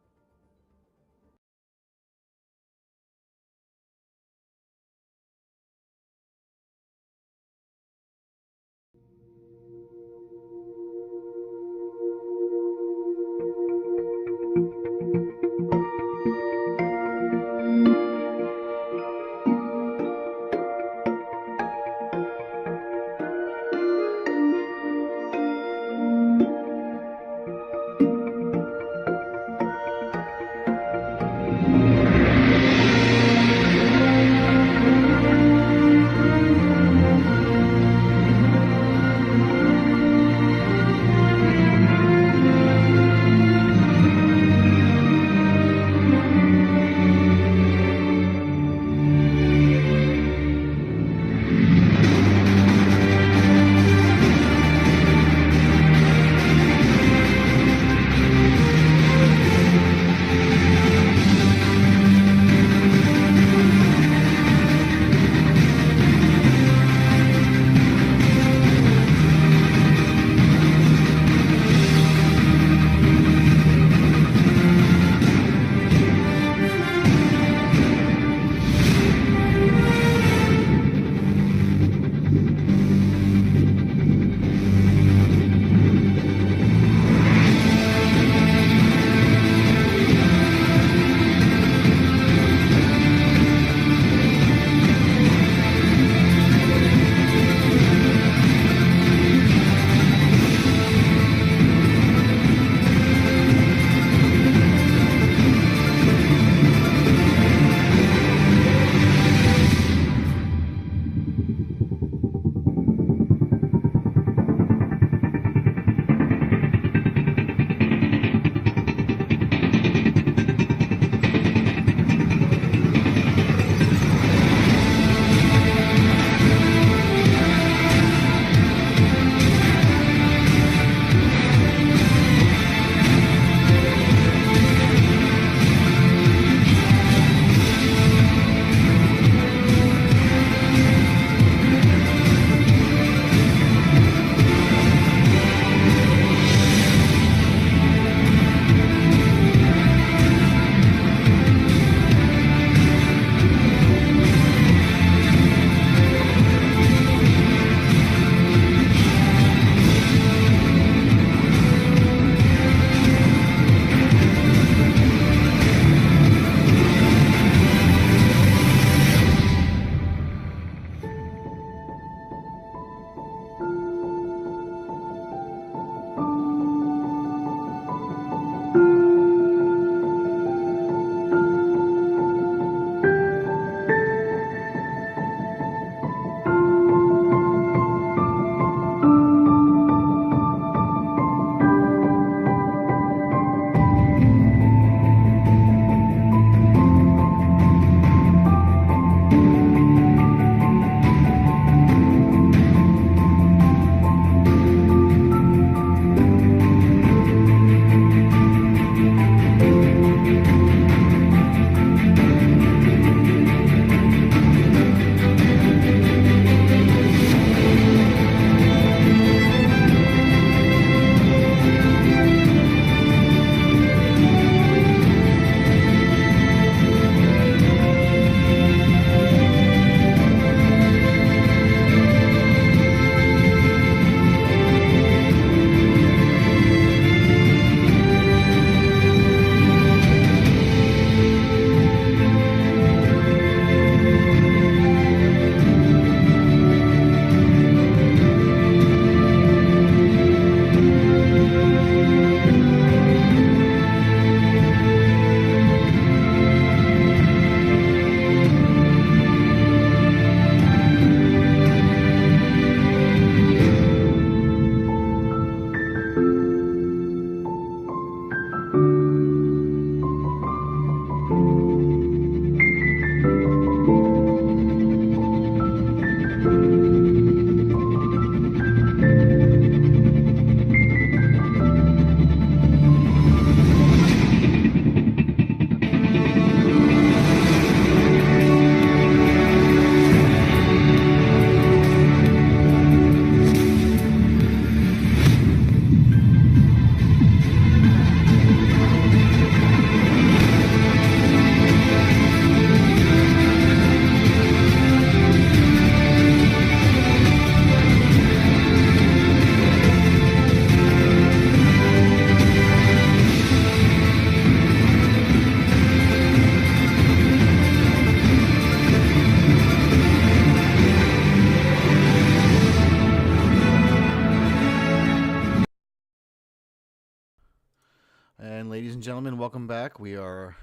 S3: and gentlemen, welcome back. We are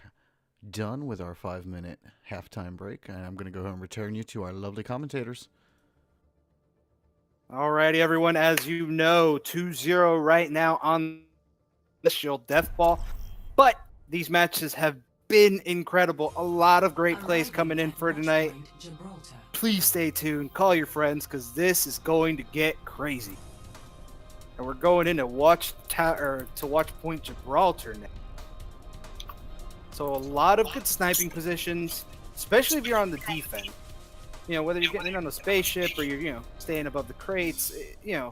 S3: done with our 5-minute halftime break, and I'm going to go ahead and return you to our lovely commentators.
S2: Alrighty, everyone. As you know, 2-0 right now on the Shield Deathball. But these matches have been incredible. A lot of great plays coming in for tonight. Please stay tuned. Call your friends because this is going to get crazy. And we're going into Watch Point Gibraltar now. So a lot of good sniping positions, especially if you're on the defense. You know, whether you're getting in on the spaceship or you're, staying above the crates, you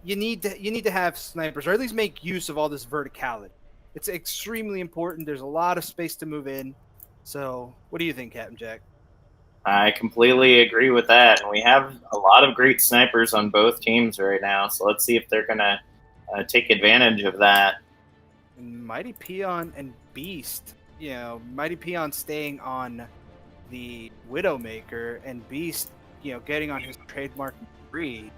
S2: need to have snipers, or at least make use of all this verticality. It's extremely important. There's a lot of space to move in. So what do you think, Captain Jack?
S1: I completely agree with that. And we have a lot of great snipers on both teams right now. So let's see if they're going to take advantage of that.
S2: Mighty Peon and Beast. Mighty Peon staying on the Widowmaker and Beast, getting on his trademark 3.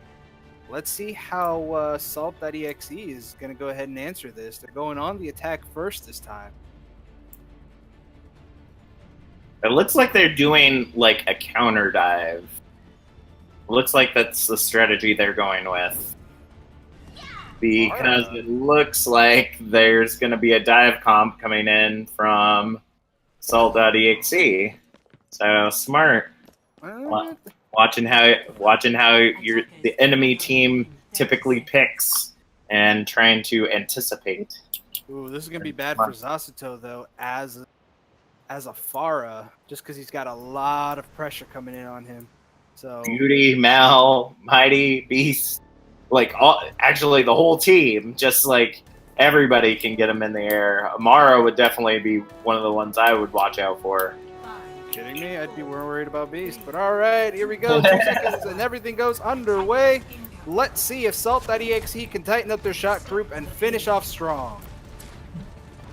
S2: Let's see how Salt.exe is going to go ahead and answer this. They're going on the attack first this time.
S1: It looks like they're doing like a counter dive. It looks like that's the strategy they're going with. Because it looks like there's going to be a dive comp coming in from Salt.exe. So smart. Watching how the enemy team typically picks and trying to anticipate.
S2: Ooh, this is going to be bad for Zasuto, though, as a Pharah, just because he's got a lot of pressure coming in on him. So
S1: Beauty, Mal, Mighty, Beast. Actually, the whole team, just like everybody can get them in the air. Amara would definitely be one of the ones I would watch out for.
S2: Kidding me? I'd be more worried about Beast. But all right, here we go. 2 seconds and everything goes underway. Let's see if Salt.exe can tighten up their shot group and finish off strong.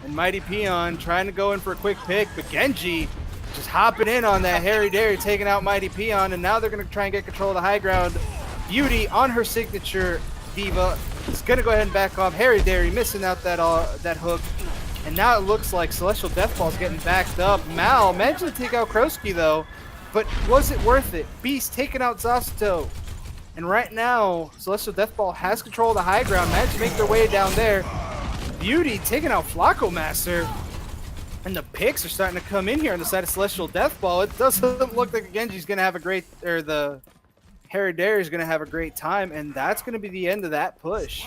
S2: And Mighty Peon trying to go in for a quick pick, but Genji just hopping in on that Harry Dairy, taking out Mighty Peon, and now they're going to try and get control of the high ground. Beauty on her signature diva is going to go ahead and back off. Harry Dairy missing out that hook. And now it looks like Celestial Deathball is getting backed up. Mal managed to take out Krosky, though, but was it worth it? Beast taking out Zasuto. And right now, Celestial Deathball has control of the high ground, managed to make their way down there. Beauty taking out Flacco Master. And the picks are starting to come in here on the side of Celestial Deathball. It doesn't look like Genji's going to have a great, or the Harry Dairy is going to have a great time, and that's going to be the end of that push.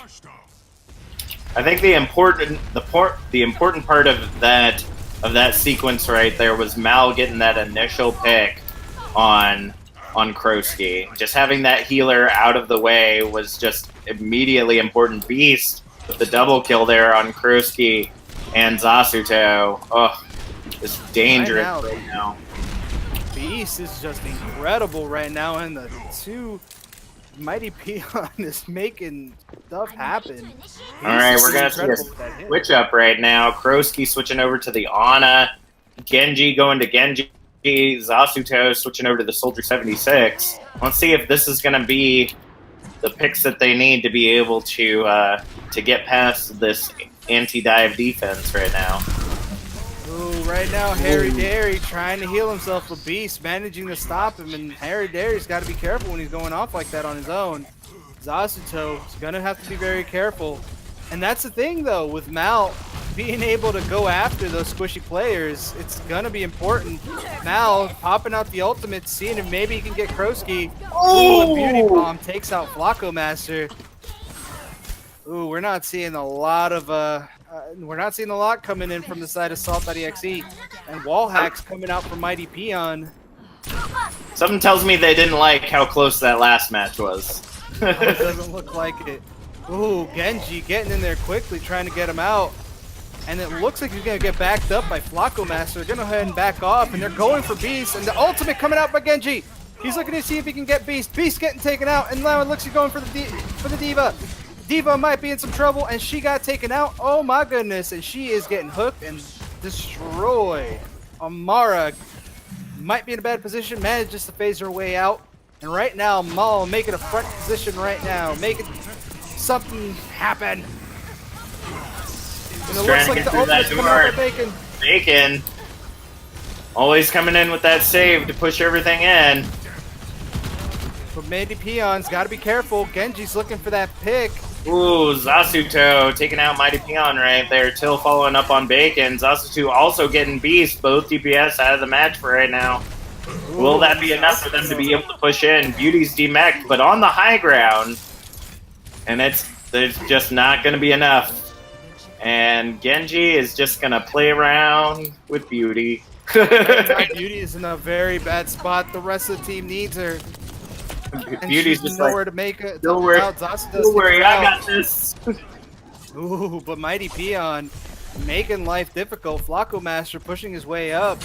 S1: I think the important part of that sequence right there was Mal getting that initial pick on Krosky. Just having that healer out of the way was just immediately important. Beast with the double kill there on Krosky and Zasuto. Oh, it's dangerous right now.
S2: Beast is just incredible right now, and the 2 Mighty Peon is making stuff happen.
S1: Alright, we're going to see a switch up right now. Krosky switching over to the Ana. Genji going to Genji. Zasuto switching over to the Soldier 76. Let's see if this is going to be the picks that they need to be able to get past this anti-dive defense right now.
S2: Ooh, right now Harry Dairy trying to heal himself, but Beast managing to stop him, and Harry Dairy's got to be careful when he's going off like that on his own. Zasuto is going to have to be very careful. And that's the thing, though, with Mal being able to go after those squishy players, it's going to be important. Mal popping out the ultimate, seeing if maybe he can get Krosky. Ooh, a Beauty Bomb takes out Flacco Master. Ooh, we're not seeing a lot coming in from the side of Salt.exe, and wall hacks coming out from Mighty Peon.
S1: Something tells me they didn't like how close that last match was.
S2: It doesn't look like it. Ooh, Genji getting in there quickly, trying to get him out. And it looks like he's going to get backed up by Flacco Master. They're going to go ahead and back off, and they're going for Beast. And the ultimate coming out by Genji. He's looking to see if he can get Beast. Beast getting taken out, and now it looks like he's going for the Diva. Diva might be in some trouble, and she got taken out. Oh my goodness, and she is getting hooked and destroyed. Amara might be in a bad position, manages to phase her way out. And right now, Maul making a front position right now, making something happen. And it looks like the ultimate's coming out by Bacon.
S1: Bacon. Always coming in with that save to push everything in.
S2: But Mighty Peon's got to be careful. Genji's looking for that pick.
S1: Ooh, Zasuto taking out Mighty Peon right there. Till following up on Bacon. Zasuto also getting Beast. Both DPS out of the match for right now. Ooh, will that be enough for them to be able to push in? Beauty's demech, but on the high ground. And there's just not going to be enough. And Genji is just going to play around with Beauty.
S2: Beauty is in a very bad spot. The rest of the team needs her. And
S1: Beauty's
S2: she's
S1: just
S2: nowhere
S1: like,
S2: to make it.
S1: Don't worry, I got this.
S2: Ooh, but Mighty Peon making life difficult. Flacco Master pushing his way up.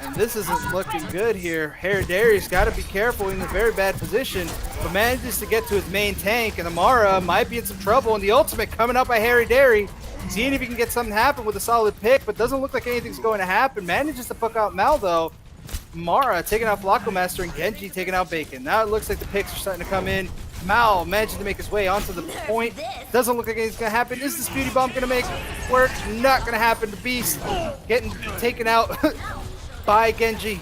S2: And this isn't looking good here. Heredari's got to be careful, in a very bad position, but manages to get to his main tank, and Amara might be in some trouble, and the ultimate coming out by Heredari. Seeing if he can get something happen with a solid pick, but doesn't look like anything's going to happen. Manages to poke out Mal, though. Mara taking out Flacco Master and Genji taking out Bacon. Now it looks like the picks are starting to come in. Mal manages to make his way onto the point. Doesn't look like anything's going to happen. Is this beauty bomb going to make work? Not going to happen. The Beast getting taken out by Genji.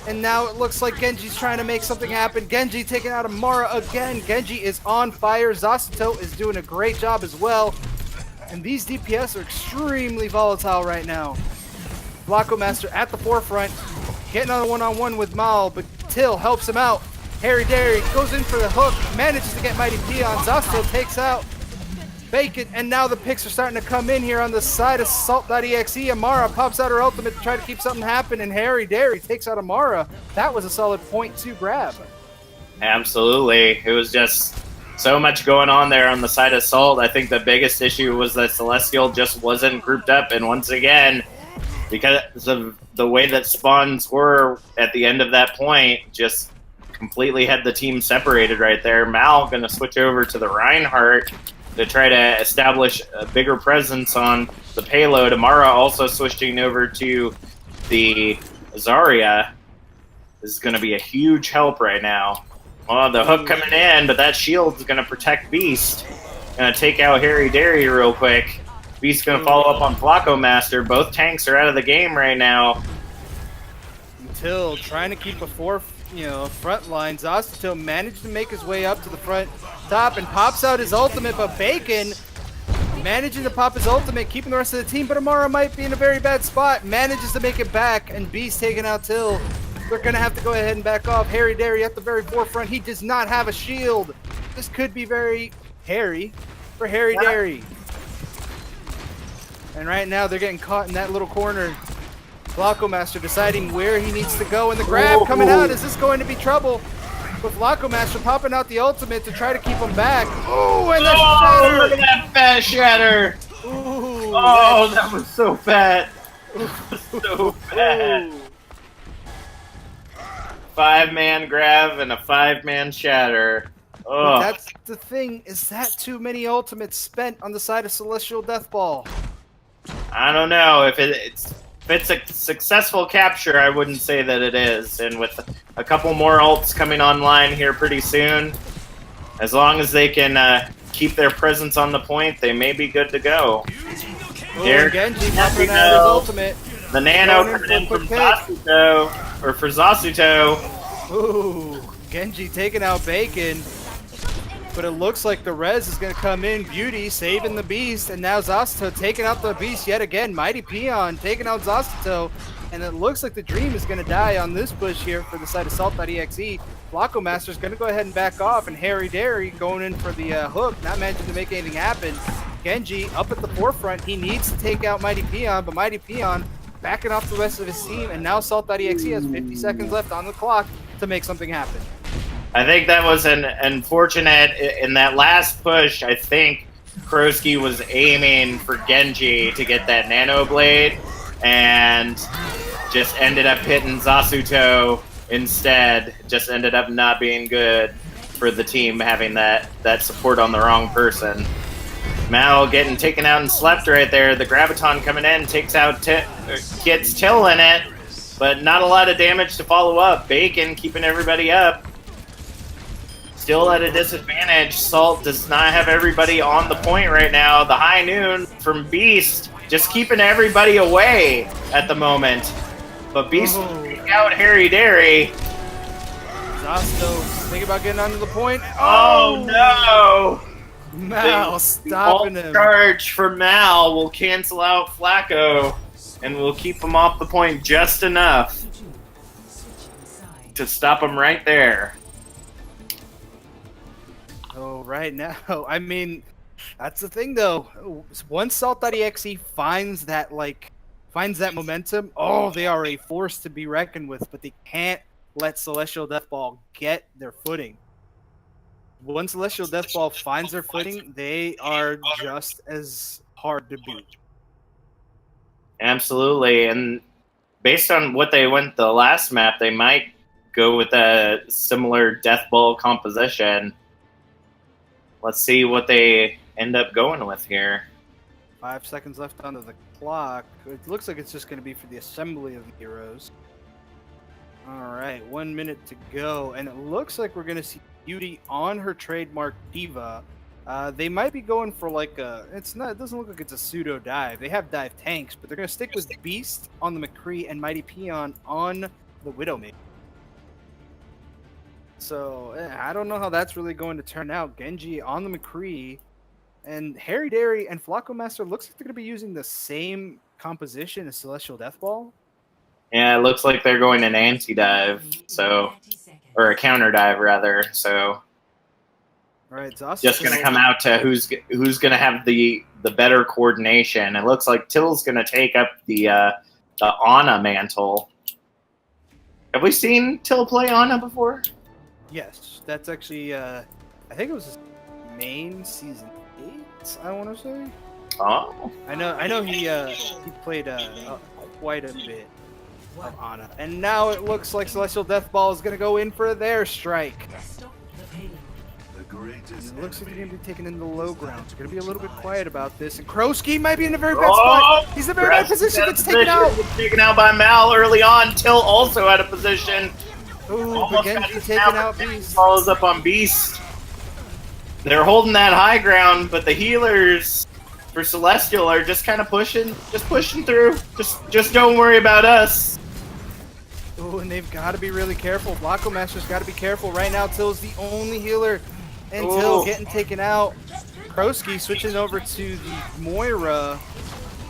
S2: And now it looks like Genji's trying to make something happen. Genji taking out Amara again. Genji is on fire. Zasuto is doing a great job as well. And these DPS are extremely volatile right now. Flacco Master at the forefront. Getting on a one-on-one with Mal, but Till helps him out. Heredari goes in for the hook. Manages to get Mighty Peon. Zasuto takes out Bacon, and now the picks are starting to come in here on the side of Salt.exe. Amara pops out her ultimate to try to keep something happen, and Heredari takes out Amara. That was a solid .2 grab.
S1: Absolutely. It was just so much going on there on the side of Salt. I think the biggest issue was that Celestial just wasn't grouped up, and once again, because of the way that spawns were at the end of that point, just completely had the team separated right there. Mal going to switch over to the Reinhardt to try to establish a bigger presence on the payload. Amara also switching over to the Zarya. This is going to be a huge help right now. Well, the hook coming in, but that shield is going to protect Beast. Going to take out Heredari real quick. Beast's going to follow up on Flacco Master. Both tanks are out of the game right now.
S2: Until trying to keep a front line. Zasuto managed to make his way up to the front top and pops out his ultimate, but Bacon managing to pop his ultimate, keeping the rest of the team, but Amara might be in a very bad spot. Manages to make it back, and Beast taking out Till. They're going to have to go ahead and back off. Heredari at the very forefront. He does not have a shield. This could be very hairy for Heredari. And right now they're getting caught in that little corner. Flacco Master deciding where he needs to go, and the grab coming out. Is this going to be trouble? With Flacco Master popping out the ultimate to try to keep him back. Oh, and the shatter!
S1: Look at that fat shatter!
S2: Ooh,
S1: that was so fat. So fat. 5-man grab and a 5-man shatter.
S2: But that's the thing, is that too many ultimates spent on the side of Celestial Deathball?
S1: I don't know. If it's a successful capture, I wouldn't say that it is. And with a couple more ults coming online here pretty soon, as long as they can keep their presence on the point, they may be good to go.
S2: Genji popping out his ultimate.
S1: The nano coming in from Zasuto, or for Zasuto.
S2: Ooh, Genji taking out Bacon. But it looks like the res is going to come in. Beauty saving the Beast, and now Zasuto taking out the Beast yet again. Mighty Peon taking out Zasuto, and it looks like the Dream is going to die on this push here for the side of Salt.exe. Flacco Master is going to go ahead and back off, and Heredari going in for the hook, not managing to make anything happen. Genji up at the forefront. He needs to take out Mighty Peon, but Mighty Peon backing off the rest of his team, and now Salt.exe has 50 seconds left on the clock to make something happen.
S1: I think that was an unfortunate, in that last push, I think Krosky was aiming for Genji to get that Nano Blade, and just ended up hitting Zasuto instead. Just ended up not being good for the team, having that support on the wrong person. Mal getting taken out and slept right there. The Graviton coming in, takes out, gets Till in it, but not a lot of damage to follow up. Bacon keeping everybody up. still at a disadvantage. Salt does not have everybody on the point right now. The high noon from Beast just keeping everybody away at the moment. But Beast will take out Harry Dairy.
S2: Zosto thinking about getting onto the point.
S1: Oh no!
S2: Mal stopping him.
S1: Charge for Mal will cancel out Flacco and will keep him off the point just enough to stop him right there.
S2: Oh, right now, I mean, that's the thing though. Once Salt.exe finds that momentum, they are a force to be reckoned with. But they can't let Celestial Deathball get their footing. Once Celestial Deathball finds their footing, they are just as hard to beat.
S1: Absolutely, and based on what they went the last map, they might go with a similar Deathball composition. Let's see what they end up going with here.
S2: 5 seconds left on the clock. It looks like it's just going to be for the assembly of the heroes. All right, 1 minute to go, and it looks like we're going to see Beauty on her trademark Diva. They might be going for like a. It doesn't look like it's a pseudo dive. They have dive tanks, but they're going to stick with Beast on the McCree and Mighty Peon on the Widowmaker. So I don't know how that's really going to turn out. Genji on the McCree, and Harry Dairy and Flacco Master looks like they're going to be using the same composition as Celestial Deathball.
S1: Yeah, it looks like they're going an anti-dive, or a counter dive rather. So,
S2: right,
S1: just going to come out to who's going to have the better coordination. It looks like Till's going to take up the Ana mantle. Have we seen Till play Ana before?
S2: Yes, that's actually. I think it was his main season 8. I want to say.
S1: Oh.
S2: I know he played quite a bit of Ana, and now it looks like Celestial Deathball is going to go in for their strike. And it looks like they're going to be taken in the low ground. So going to be a little bit quiet about this. And Krosky might be in a very bad spot. He's in a very bad position. Gets taken out.
S1: Taken out by Mal early on. Till also out of position.
S2: Ooh, but Genji taking out Beast.
S1: Follows up on Beast. They're holding that high ground, but the healers for Celestial are just kind of pushing through. Just don't worry about us.
S2: Ooh, and they've got to be really careful. Flacco Master's got to be careful right now. Till's the only healer, and Till getting taken out. Krosky switching over to the Moira,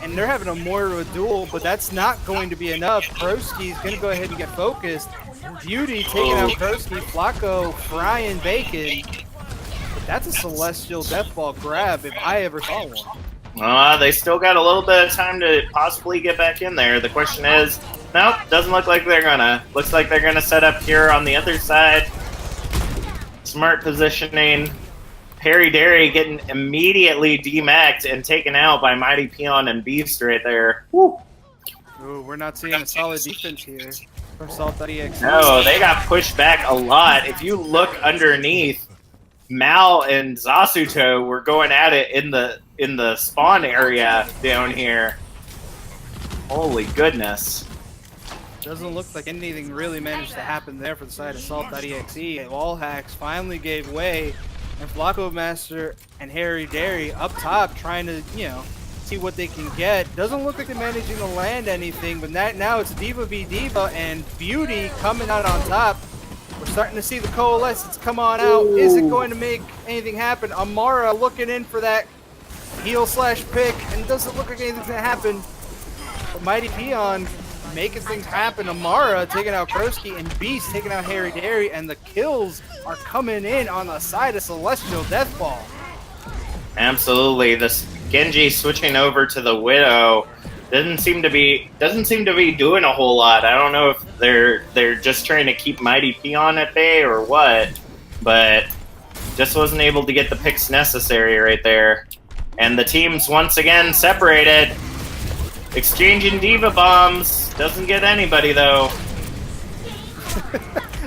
S2: and they're having a Moira duel, but that's not going to be enough. Krosky's going to go ahead and get focused. Beauty taking out Krosky. Flacco frying bacon. But that's a Celestial Deathball grab if I ever saw one.
S1: They still got a little bit of time to possibly get back in there. The question is, nope, doesn't look like they're gonna. Looks like they're gonna set up here on the other side. Smart positioning. Harry Dairy getting immediately demacked and taken out by Mighty Peon and Beast right there. Woo.
S2: Ooh, we're not seeing a solid defense here from Salt.exe.
S1: No, they got pushed back a lot. If you look underneath, Mal and Zasuto were going at it in the spawn area down here. Holy goodness.
S2: Doesn't look like anything really managed to happen there for the side of Salt.exe. Wall hacks finally gave way, and Flacco Master and Harry Dairy up top trying to, see what they can get. Doesn't look like they're managing to land anything, but now it's Diva v Diva, and Beauty coming out on top. We're starting to see the coalescence come on out. Ooh. Is it going to make anything happen? Amara looking in for that heal/pick, and doesn't look like anything's going to happen. But Mighty Peon making things happen. Amara taking out Krosky, and Beast taking out Harry Dairy, and the kills are coming in on the side of Celestial Deathball.
S1: Absolutely. This Genji switching over to the Widow doesn't seem to be doing a whole lot. I don't know if they're just trying to keep Mighty Peon at bay or what, but just wasn't able to get the picks necessary right there. And the teams once again separated. Exchanging Diva bombs. Doesn't get anybody though.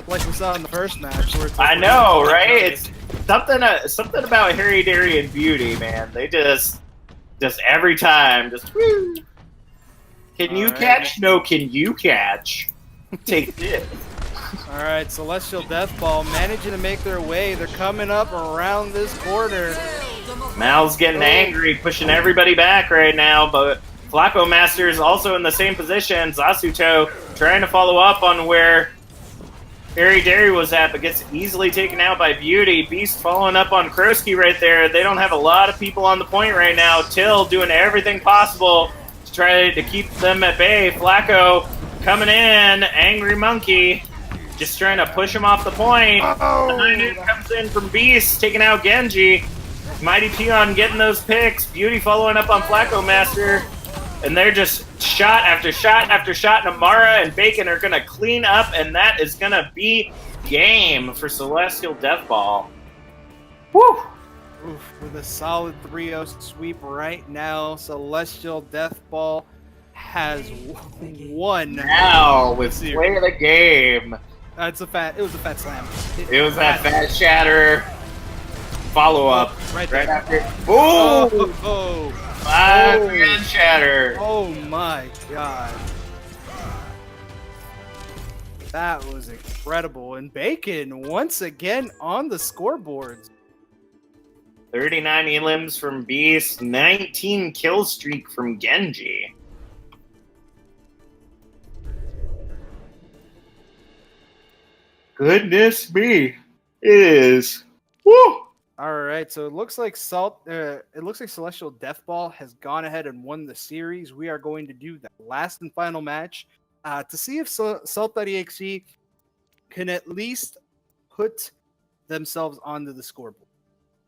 S2: Like we saw in the first match.
S1: I know, right? It's something about Harry Dairy and Beauty, man. They just every time, woo. Can you catch? No, can you catch? Take this.
S2: All right, Celestial Deathball managing to make their way. They're coming up around this corner.
S1: Mal's getting angry, pushing everybody back right now, but Flacco Master is also in the same position. Zasuto trying to follow up on where Harry Derry was at, but gets easily taken out by Beauty. Beast following up on Krosky right there. They don't have a lot of people on the point right now. Till doing everything possible to try to keep them at bay. Flacco coming in, Angry Monkey, just trying to push him off the point. Behind it comes in from Beast, taking out Genji. Mighty Peon getting those picks. Beauty following up on Flacco Master. And they're just shot after shot after shot. And Amara and Bacon are going to clean up, and that is going to be game for Celestial Deathball. Woo!
S2: Oof, with a solid 3-0 sweep right now, Celestial Deathball has won.
S1: Now, with play of the game.
S2: It was a fat slam.
S1: It was that fat shatter. Follow up.
S2: Right there.
S1: After.
S2: Oh!
S1: Fan shatter.
S2: Oh my god. That was incredible. And Bacon once again on the scoreboards.
S1: 39 elims from Beast, 19 kill streak from Genji. Goodness me. It is. Woo!
S2: All right, so it looks like Celestial Deathball has gone ahead and won the series. We are going to do the last and final match to see if Salt.exe can at least put themselves onto the scoreboard.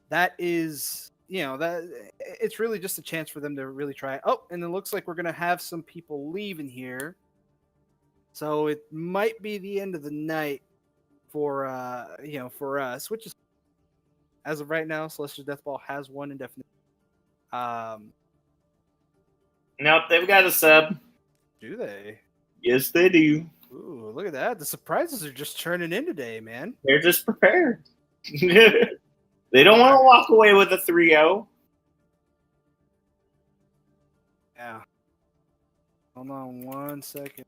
S2: That is, that it's really just a chance for them to really try. Oh, and it looks like we're gonna have some people leaving here, so it might be the end of the night for for us, which is. As of right now, Celestial Deathball has won indefinitely.
S1: Nope, they've got a sub.
S2: Do they?
S1: Yes, they do.
S2: Ooh, look at that. The surprises are just churning in today, man.
S1: They're just prepared. They don't want to walk away with a 3-0.
S2: Yeah. Hold on 1 second.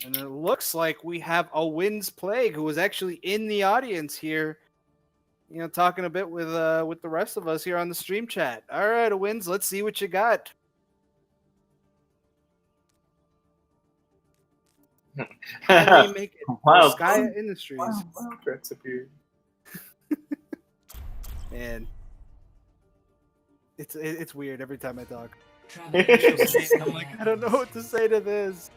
S2: And it looks like we have a Wins Plague who was actually in the audience here. Talking a bit with the rest of us here on the stream chat. All right, Wins, let's see what you got. How do you make it?
S1: Wow.
S2: Sky Industries.
S1: Wow, that's appeared.
S2: Man, it's weird every time I talk. I'm like, I don't know what to say to this.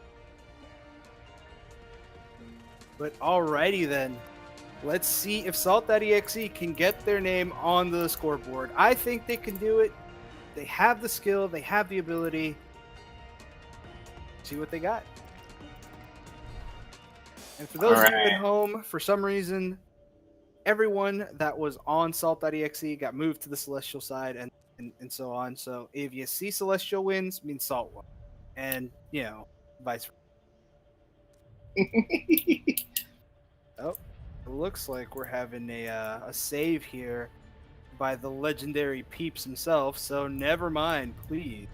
S2: But alrighty then. Let's see if Salt.exe can get their name on the scoreboard. I think they can do it. They have the skill. They have the ability. See what they got. And for those of you at home, for some reason, everyone that was on Salt.exe got moved to the Celestial side and so on. So if you see Celestial wins, means Salt won. And, vice versa. Oh. It looks like we're having a save here by the legendary Peeps himself, so never mind, please.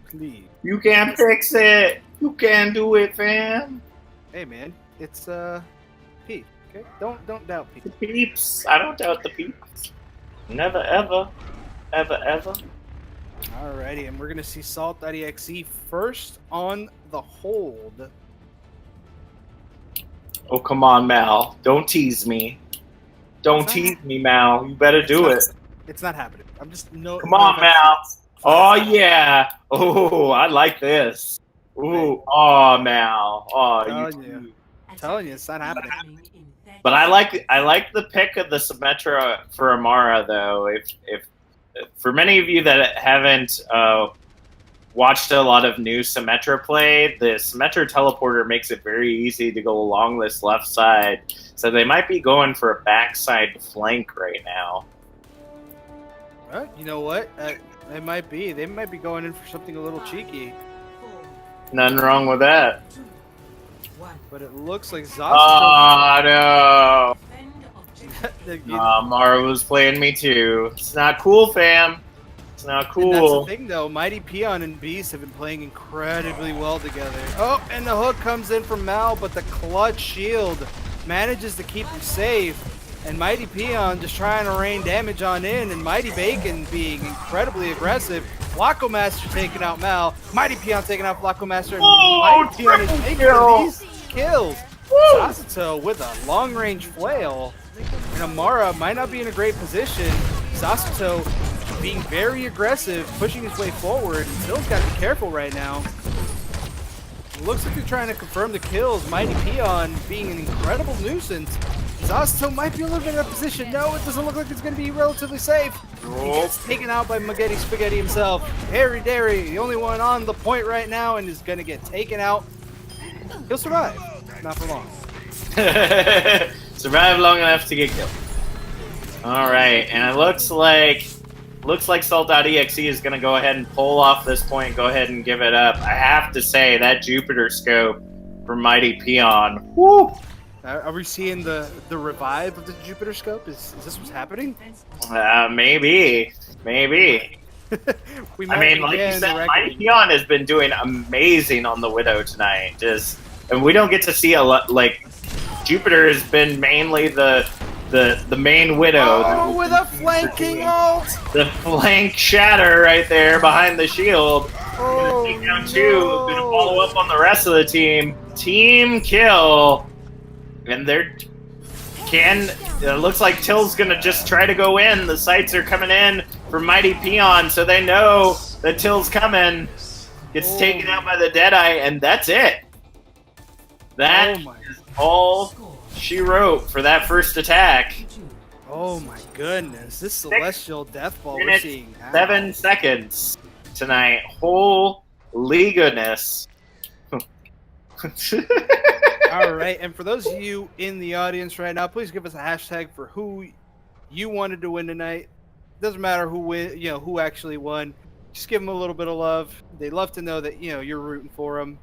S2: Please.
S1: You can fix it. You can do it, fam.
S2: Hey, man, it's Peep. Okay, don't doubt Peep.
S1: The peeps. I don't doubt the peeps. Never, ever, ever, ever.
S2: Alrighty, and we're gonna see Salt.exe first on the hold.
S1: Oh, come on, Mal. Don't tease me. Don't tease me, Mal. You better do it.
S2: It's not happening. I'm just no.
S1: Come on, Mal. Oh, yeah. Oh, I like this. Ooh. Oh, Mal. Oh,
S2: I'm telling you, it's not happening.
S1: But I like the pick of the Symmetra for Amara, though. If for many of you that haven't watched a lot of new Symmetra play, the Symmetra teleporter makes it very easy to go along this left side. So they might be going for a backside flank right now.
S2: Well, you know what? They might be. They might be going in for something a little cheeky.
S1: Nothing wrong with that.
S2: But it looks like Zox.
S1: Oh, no. Mara was playing me too. It's not cool, fam. It's not
S2: And that's the
S1: cool.
S2: thing, though. Mighty Peon and Beast have been playing incredibly well together. Oh, and the hook comes in from Mal, but the clutch shield manages to keep him safe. And Mighty Peon just trying to rain damage on in, and Mighty Bacon being incredibly aggressive. Flacco Master taking out Mal. Mighty Peon taking out Flacco Master, and Mighty Peon is taking these kills. Sasuto with a long-range flail. And Amara might not be in a great position. Sasuto being very aggressive, pushing his way forward, and Still's got to be careful right now. It looks like they're trying to confirm the kills. Mighty Peon being an incredible nuisance. Sasuto might be a little bit out of position. No, it doesn't look like it's going to be relatively safe. He gets taken out by Magetti Spaghetti himself. Harry Dairy, the only one on the point right now, and is going to get taken out. He'll survive. Not for long.
S1: Survive long enough to get killed. All right, and it looks like Salt.exe is going to go ahead and pull off this point, go ahead and give it up. I have to say, that Jupiter scope for Mighty Peon. Woo!
S2: Are we seeing the revive of the Jupiter scope? Is this what's happening?
S1: Maybe.
S2: We
S1: I mean, like you said, Mighty Peon has been doing amazing on the Widow tonight. And we don't get to see a lot. Like, Jupiter has been mainly the main Widow.
S2: Oh, with a flanking ult!
S1: The flank shatter right there behind the shield.
S2: Oh,
S1: gonna take down two. Gonna follow up on the rest of the team. Team kill. And it looks like Till's gonna just try to go in. The sights are coming in for Mighty Peon, so they know that Till's coming. Gets taken out by the Deadeye, and that's it. That is all she wrote for that first attack.
S2: Oh my goodness, this Celestial Deathball we're seeing now.
S1: 7 seconds tonight. Holy goodness.
S2: All right, and for those of you in the audience right now, please give us a hashtag for who you wanted to win tonight. Doesn't matter who actually won. Just give them a little bit of love. They love to know that you're rooting for them.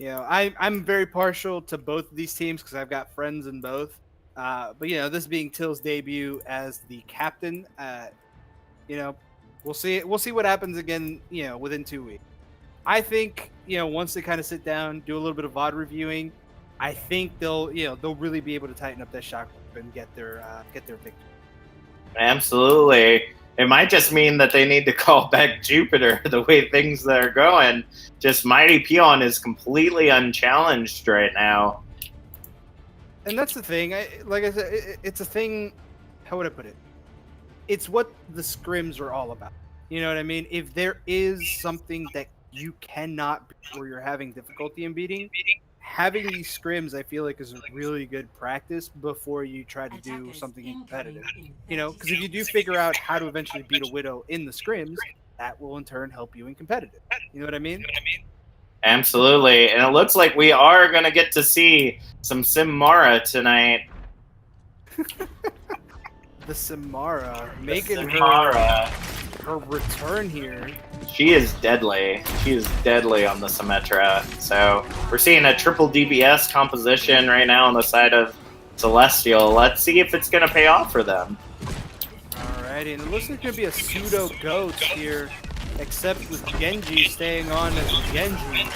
S2: I'm very partial to both of these teams because I've got friends in both. But this being Till's debut as the captain, we'll see what happens again. Within 2 weeks. I think once they kind of sit down, do a little bit of VOD reviewing, I think they'll really be able to tighten up that shot and get their victory.
S1: Absolutely. It might just mean that they need to call back Jupiter the way things are going. Just Mighty Peon is completely unchallenged right now.
S2: And that's the thing. Like I said, it's a thing. How would I put it? It's what the scrims are all about. You know what I mean? If there is something that you cannot beat or you're having difficulty in beating, having these scrims, I feel like, is a really good practice before you try to do something competitive. Because if you do figure out how to eventually beat a Widow in the scrims, that will in turn help you in competitive. You know what I mean?
S1: Absolutely. And it looks like we are going to get to see some Simara tonight.
S2: The Simara making her return here.
S1: She is deadly. She is deadly on the Symmetra. So we're seeing a triple DBS composition right now on the side of Celestial. Let's see if it's going to pay off for them.
S2: Alrighty, and it looks like it's going to be a pseudo ghost here, except with Genji staying on as Genji.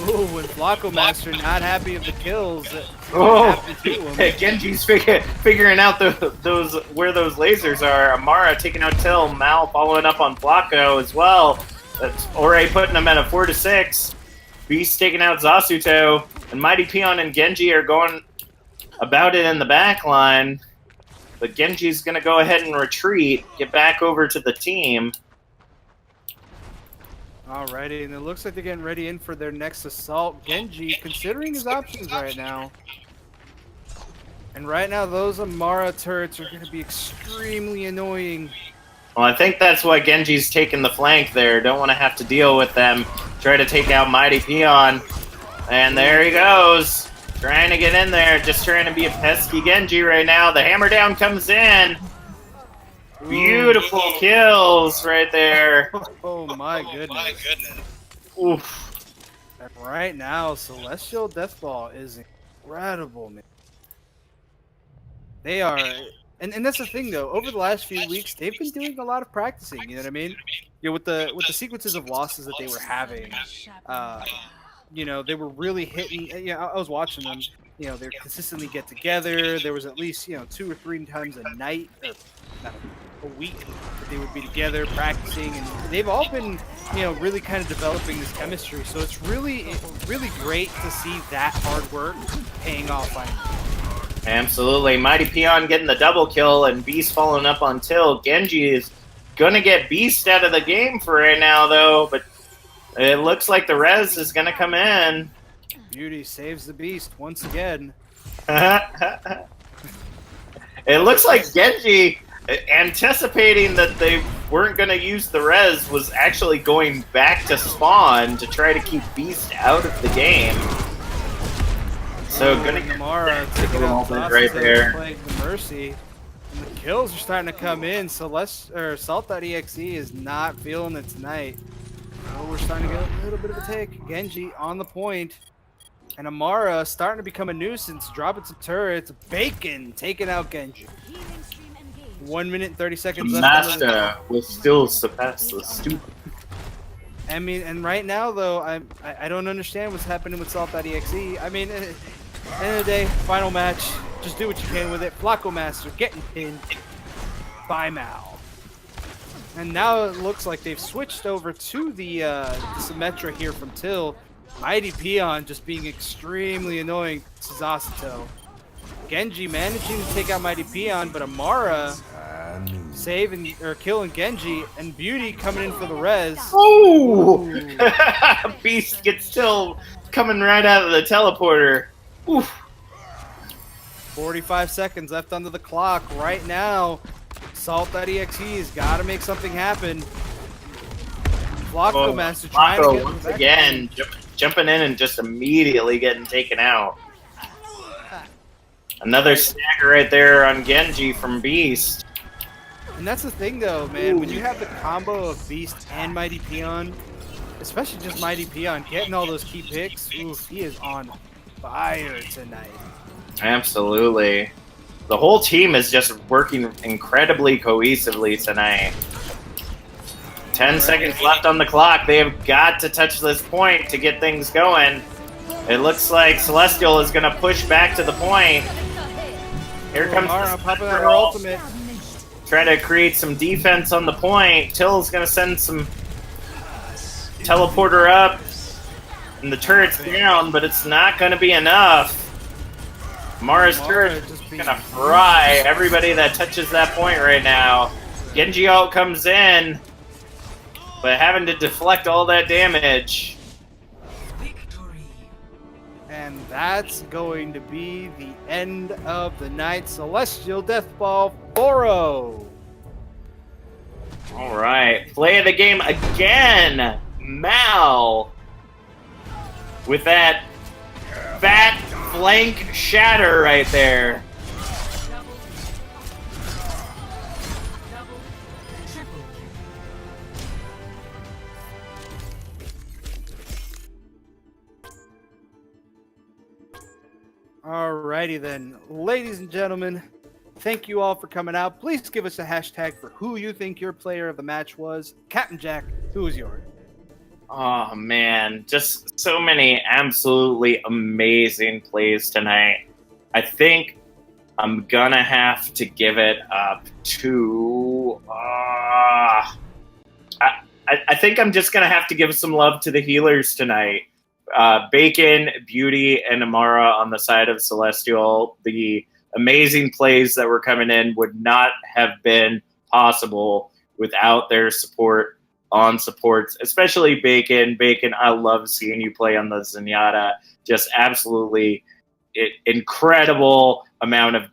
S2: Ooh, and Flacco Master not happy of the kills that happened to him.
S1: Genji's figuring out those where those lasers are. Amara taking out Till. Mal following up on Flacco as well. That's Ore putting him at a 4-6. Beast taking out Zasuto. And Mighty Peon and Genji are going about it in the back line. But Genji's going to go ahead and retreat, get back over to the team.
S2: Alrighty, and it looks like they're getting ready in for their next assault. Genji considering his options right now. And right now, those Amara turrets are going to be extremely annoying.
S1: Well, I think that's why Genji's taking the flank there. Don't want to have to deal with them. Try to take out Mighty Peon. And there he goes. Trying to get in there. Just trying to be a pesky Genji right now. The hammer down comes in. Beautiful kills right there.
S2: Oh my goodness.
S1: Oof.
S2: And right now, Celestial Deathball is incredible, man. They are And that's the thing though. Over the last few weeks, they've been doing a lot of practicing. You know what I mean? With the sequences of losses that they were having, uh, they were really hitting. I was watching them. They consistently get together. There was at least 2 or 3 times a night, or not a week, that they would be together practicing, and they've all been really kind of developing this chemistry. So it's really great to see that hard work paying off finally.
S1: Absolutely. Mighty Peon getting the double kill and Beast following up on Till. Genji is going to get Beast out of the game for right now, though, but it looks like the res is going to come in.
S2: Beauty saves the Beast once again.
S1: It looks like Genji, anticipating that they weren't going to use the res, was actually going back to spawn to try to keep Beast out of the game. So gonna get
S2: Namara taking out
S1: right there.
S2: Playing the Mercy. And the kills are starting to come in. Salt.exe is not feeling it tonight. Oh, we're starting to get a little bit of a take. Genji on the point. And Amara starting to become a nuisance, dropping some turrets. Bacon taking out Genji. 1 minute and 30 seconds left.
S1: Master will still surpass the stupid.
S2: I mean, and right now though, I don't understand what's happening with Salt.exe. I mean, at the end of the day, final match. Just do what you can with it. Flacco Master getting pinned by Mal. And now it looks like they've switched over to the Symmetra here from Till. Mighty Peon just being extremely annoying to Zasuto. Genji managing to take out Mighty Peon, but Amara saving or killing Genji, and Beauty coming in for the res.
S1: Oh! Beast gets Till coming right out of the teleporter. Oof.
S2: 45 seconds left under the clock right now. Salt.exe has got to make something happen. Flacco Master trying to get
S1: once again jumping in and just immediately getting taken out. Another stagger right there on Genji from Beast.
S2: And that's the thing though, man. When you have the combo of Beast and Mighty Peon, especially just Mighty Peon, getting all those key picks, oof, he is on fire tonight.
S1: Absolutely. The whole team is just working incredibly cohesively tonight. 10 seconds left on the clock. They have got to touch this point to get things going. It looks like Celestial is going to push back to the point. Here comes
S2: popping out her ultimate.
S1: Trying to create some defense on the point. Till's going to send some teleporter up. And the turret's down, but it's not going to be enough. Mara's turret is going to fry everybody that touches that point right now. Genji ult comes in, but having to deflect all that damage.
S2: And that's going to be the end of the night. Celestial Deathball 4-0.
S1: All right, play of the game again. Mal with that fat flank shatter right there.
S2: Alrighty then, ladies and gentlemen, thank you all for coming out. Please give us a hashtag for who you think your player of the match was. Captain Jack, who was yours?
S1: Oh man, just so many absolutely amazing plays tonight. I think I'm gonna have to give it up to. I think I'm just gonna have to give some love to the healers tonight. Bacon, Beauty, and Amara on the side of Celestial. The amazing plays that were coming in would not have been possible without their support on supports, especially Bacon. Bacon, I love seeing you play on the Zenyatta. Just absolutely incredible amount of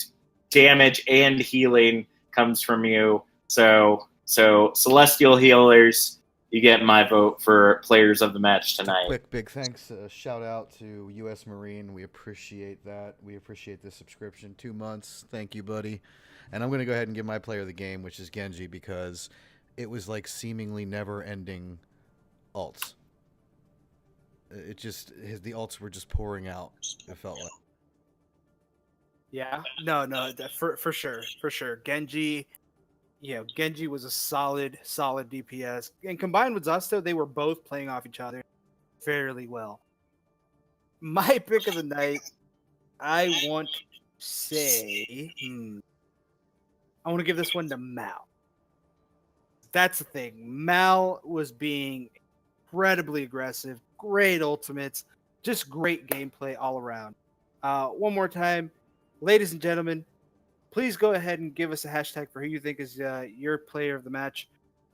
S1: damage and healing comes from you. So Celestial healers, you get my vote for players of the match tonight.
S3: Quick, big thanks. Shout out to U.S. Marine. We appreciate that. We appreciate the subscription. 2 months. Thank you, buddy. And I'm going to go ahead and give my player of the game, which is Genji, because it was like seemingly never-ending ults. The ults were just pouring out, it felt like.
S2: Yeah, no, for sure, for sure. Genji, Genji was a solid DPS, and combined with Zusto, they were both playing off each other fairly well. My pick of the night, I want to say, I want to give this one to Mal. That's the thing. Mal was being incredibly aggressive, great ultimates, just great gameplay all around. One more time, ladies and gentlemen, please go ahead and give us a hashtag for who you think is your player of the match.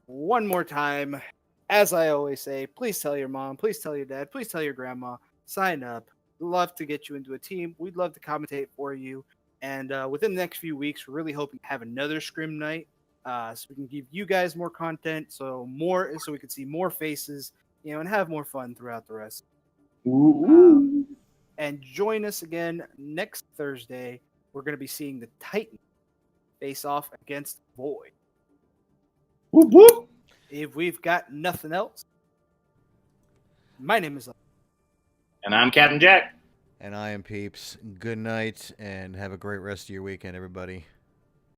S2: One more time, as I always say, please tell your mom, please tell your dad, please tell your grandma, sign up. We'd love to get you into a team. We'd love to commentate for you. And within the next few weeks, we're really hoping to have another scrim night, so we can give you guys more content, so we can see more faces, and have more fun throughout the rest. And join us again next Thursday. We're going to be seeing the Titan face off against Void.
S1: Whoop, whoop.
S2: If we've got nothing else, my name is.
S1: And I'm Captain Jack.
S3: And I am Peeps. Good night, and have a great rest of your weekend, everybody.